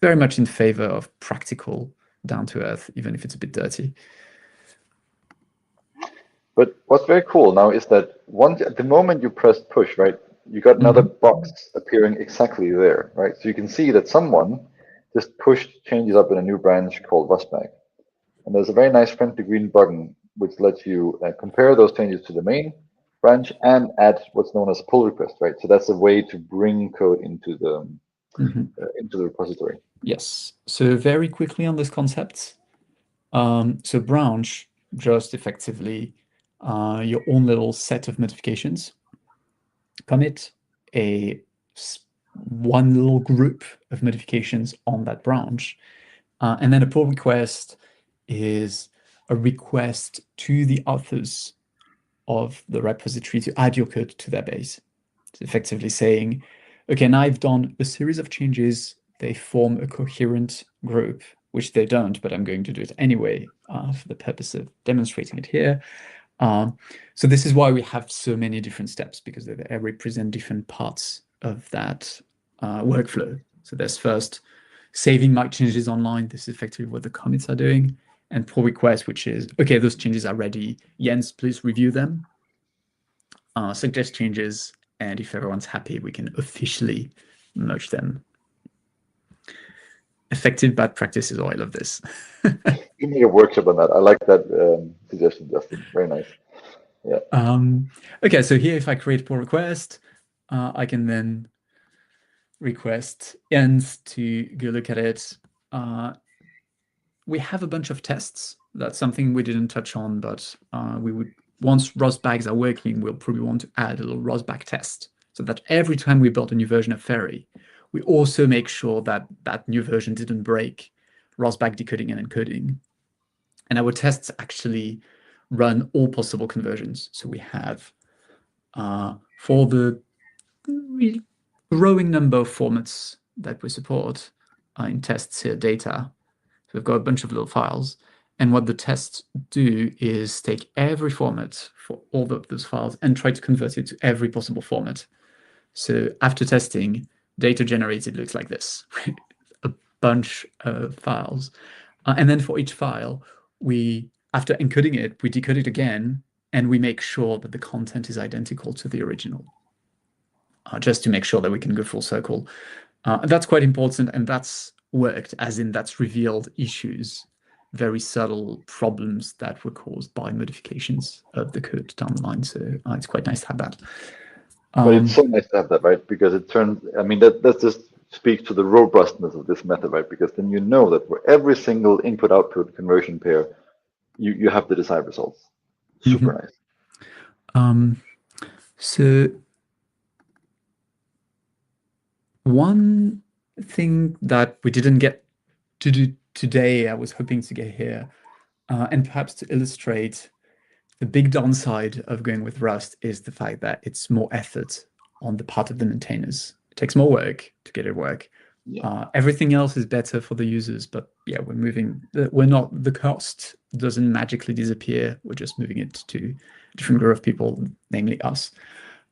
very much in favor of practical, down to earth, even if it's a bit dirty. But what's very cool now is that at the moment you press push, right, you got another box appearing exactly there, right? So you can see that someone just pushed changes up in a new branch called rosbag. And there's a very nice friendly green button which lets you compare those changes to the main branch and add what's known as pull request, right? So that's a way to bring code into the repository. Yes. So very quickly on this concept. So branch just effectively your own little set of notifications. Commit one little group of notifications on that branch. And then a pull request is a request to the authors of the repository to add your code to their base. It's effectively saying, okay, now I've done a series of changes. They form a coherent group, which they don't, but I'm going to do it anyway for the purpose of demonstrating it here. So this is why we have so many different steps, because they represent different parts of that workflow. So there's first saving my changes online. This is effectively what the commits are doing. And pull request, which is, okay, those changes are ready. Jens, please review them. Suggest changes. And if everyone's happy, we can officially merge them. Effective bad practices. Oh, I love this. You need a workshop on that. I like that suggestion, Justin. Very nice. Yeah. Okay, so here, if I create a pull request, I can then request Jens to go look at it. We have a bunch of tests. That's something we didn't touch on, but we would, once ROS bags are working, we'll probably want to add a little ROS bag test, so that every time we build a new version of Faery, we also make sure that that new version didn't break ROS bag decoding and encoding. And our tests actually run all possible conversions. So we have, for the growing number of formats that we support in tests here, data, so we've got a bunch of little files. And what the tests do is take every format for all of those files and try to convert it to every possible format. So after testing, data generated looks like this, a bunch of files. And then for each file, after encoding it, we decode it again, and we make sure that the content is identical to the original, just to make sure that we can go full circle. That's quite important, and that's worked, as in that's revealed issues, very subtle problems that were caused by modifications of the code down the line. So it's quite nice to have that. But it's so nice to have that, right? Because it turns, I mean, that just speaks to the robustness of this method, right? Because then you know that for every single input-output conversion pair, you have the desired results. Super nice. So one thing that we didn't get to do today, I was hoping to get here, and perhaps to illustrate the big downside of going with Rust, is the fact that it's more effort on the part of the maintainers. It takes more work to get it work. Yeah. Everything else is better for the users, but yeah, the cost doesn't magically disappear. We're just moving it to a different group of people, namely us.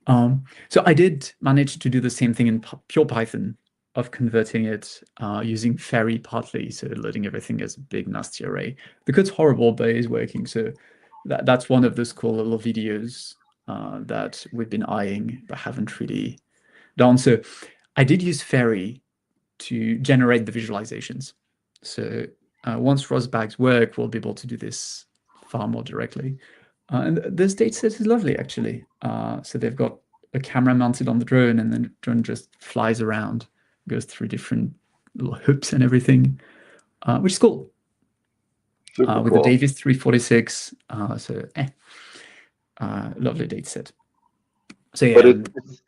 So I did manage to do the same thing in pure Python, of converting it using Faery partly, so loading everything as a big nasty array. The code's horrible, but it is working. So that's one of those cool little videos that we've been eyeing but haven't really done. So I did use Faery to generate the visualizations. So once ROS bags work, we'll be able to do this far more directly. And this dataset is lovely, actually. So they've got a camera mounted on the drone, and then the drone just flies around, goes through different little hoops and everything, which is cool. With cool. The Davis 346, lovely dataset. So yeah, but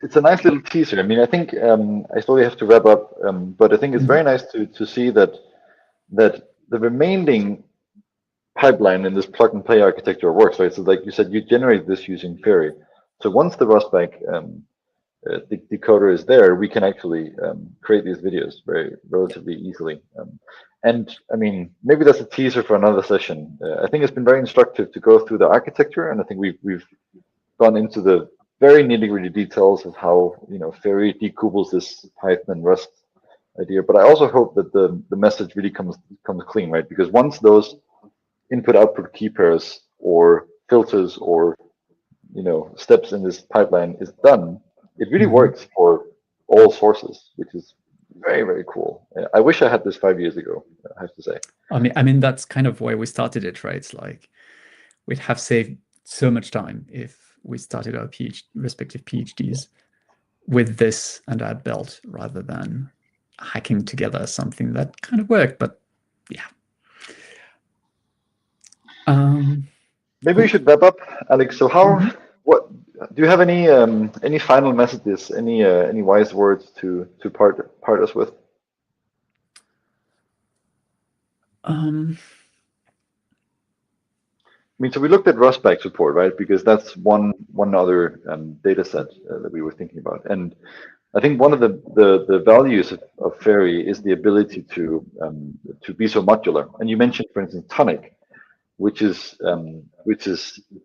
it's a nice little teaser. I mean, I think I slowly have to wrap up, but I think it's very nice to see that the remaining pipeline in this plug and play architecture works, right? So like you said, you generate this using Faery. So once the ROSBag the decoder is there, we can actually create these videos relatively easily. And I mean, maybe that's a teaser for another session. I think it's been very instructive to go through the architecture, and I think we've gone into the very nitty-gritty details of how Faery decouples this Python and Rust idea. But I also hope that the message really comes clean, right? Because once those input-output key pairs or filters or steps in this pipeline is done, it really works for all sources, which is very, very cool. I wish I had this 5 years ago, I have to say. I mean that's kind of why we started it, right? It's like we'd have saved so much time if we started our respective PhDs with this under our belt rather than hacking together something that kind of worked. But yeah. Maybe we should wrap up, Alex. So what do you have any final messages, any wise words to part us with? I mean, so we looked at Rustback support, right? Because that's one other data set that we were thinking about. And I think one of the values of Faery is the ability to be so modular. And you mentioned, for instance, Tonic, which is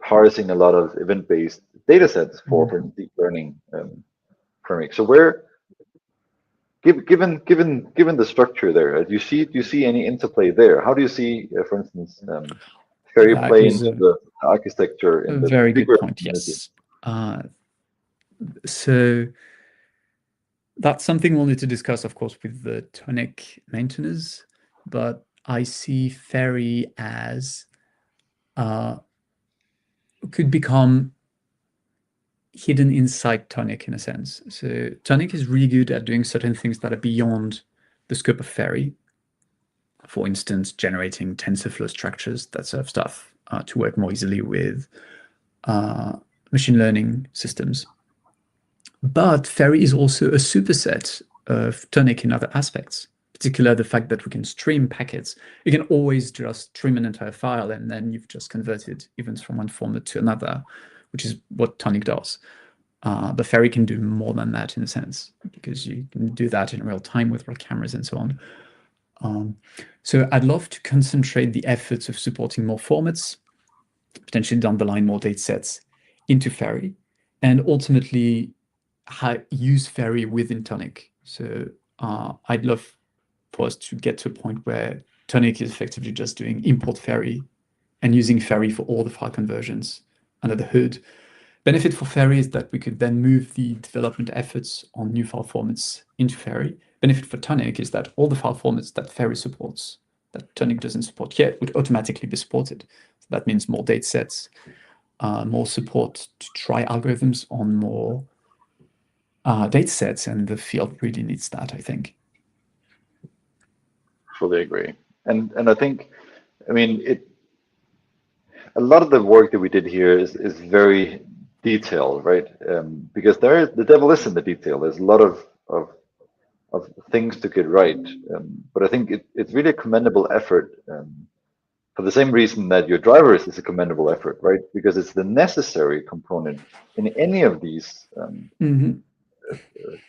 parsing a lot of event-based data sets for instance, deep learning framework. So given the structure there, do you see any interplay there? How do you see, for instance, Faery That play is into the architecture in a the very good bigger point. community? Yes. So that's something we'll need to discuss, of course, with the Tonic maintainers. But I see Faery as could become hidden inside Tonic in a sense. So Tonic is really good at doing certain things that are beyond the scope of Faery. For instance, generating TensorFlow structures, that sort of stuff, to work more easily with machine learning systems. But Faery is also a superset of Tonic in other aspects, particularly the fact that we can stream packets. You can always just stream an entire file, and then you've just converted events from one format to another, which is what Tonic does. But Faery can do more than that in a sense, because you can do that in real time with real cameras and so on. So I'd love to concentrate the efforts of supporting more formats, potentially down the line more data sets, into Faery, and ultimately use Faery within Tonic. So I'd love for us to get to a point where Tonic is effectively just doing import Faery and using Faery for all the file conversions under the hood. Benefit for Faery is that we could then move the development efforts on new file formats into Faery. Benefit for Tonic is that all the file formats that Faery supports, that Tonic doesn't support yet, would automatically be supported. So that means more data sets, more support to try algorithms on more data sets, and the field really needs that, I think. Fully agree. And I think, I mean, a lot of the work that we did here is very detailed, right? Because the devil is in the detail. There's a lot of things to get right. But I think it's really a commendable effort for the same reason that your drivers is a commendable effort, right? Because it's the necessary component in any of these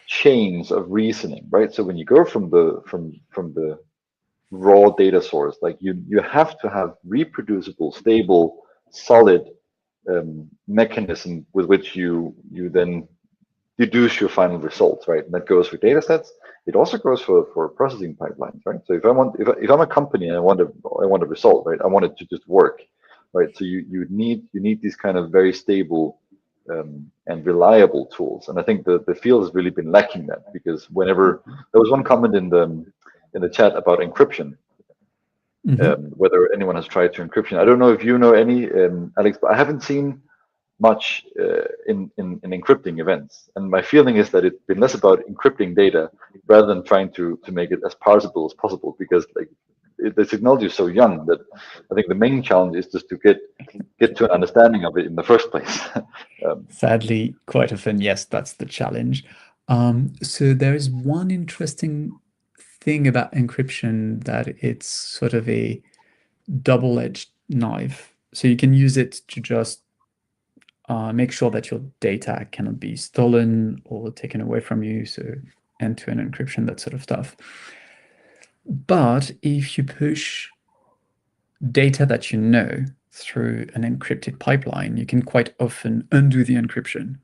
chains of reasoning, right? So when you go from the raw data source, like you have to have reproducible, stable, solid mechanism with which you then deduce your final results, right? And that goes for data sets. It also goes for processing pipelines, right? So if I'm a company and I want a result, right? I want it to just work, right? So you need these kind of very stable and reliable tools. And I think the field has really been lacking that, because whenever there was one comment in the chat about encryption, whether anyone has tried to encryption. I don't know if you know any, Alex, but I haven't seen much in encrypting events. And my feeling is that it's been less about encrypting data rather than trying to make it as parsable as possible, because like the technology is so young that I think the main challenge is just to get to an understanding of it in the first place. Sadly, quite often, yes, that's the challenge. So there is one interesting thing about encryption, that it's sort of a double-edged knife. So you can use it to just make sure that your data cannot be stolen or taken away from you. So end-to-end encryption, that sort of stuff. But if you push data that you know through an encrypted pipeline, you can quite often undo the encryption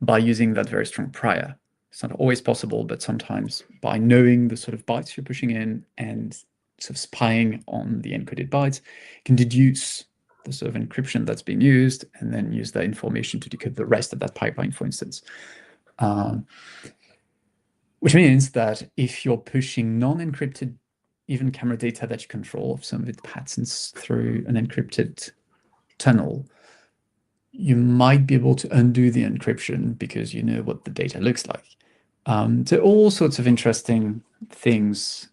by using that very strong prior. It's not always possible, but sometimes by knowing the sort of bytes you're pushing in and sort of spying on the encoded bytes, you can deduce the sort of encryption that's being used and then use that information to decode the rest of that pipeline, for instance. Which means that if you're pushing non-encrypted even camera data that you control, some of its patterns through an encrypted tunnel, you might be able to undo the encryption because you know what the data looks like. So all sorts of interesting things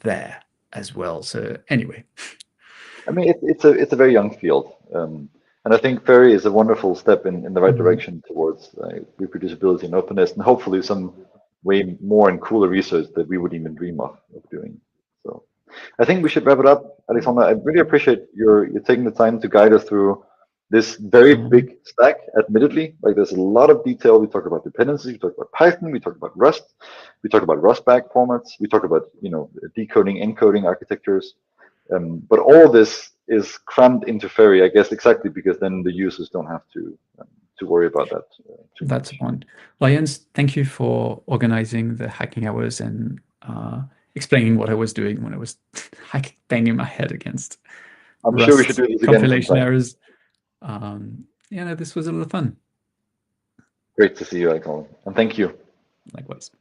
there as well. So anyway. I mean, it's a very young field, and I think Faery is a wonderful step in the right direction towards reproducibility and openness, and hopefully some way more and cooler research that we would even dream of doing. So I think we should wrap it up, Alexander. I really appreciate you taking the time to guide us through this very big stack. Admittedly, like there's a lot of detail. We talked about dependencies, we talked about Python, we talked about Rust, we talked about Rust-back formats, we talked about decoding, encoding architectures. But all this is crammed into Faery, I guess, exactly because then the users don't have to worry about that too That's the much. point. Well, Jens, thank you for organizing the hacking hours and explaining what I was doing when I was banging my head against I'm sure we should Rust do this again compilation sometime. errors. Yeah, no, this was a lot of fun. Great to see you, Alexander, and thank you. Likewise.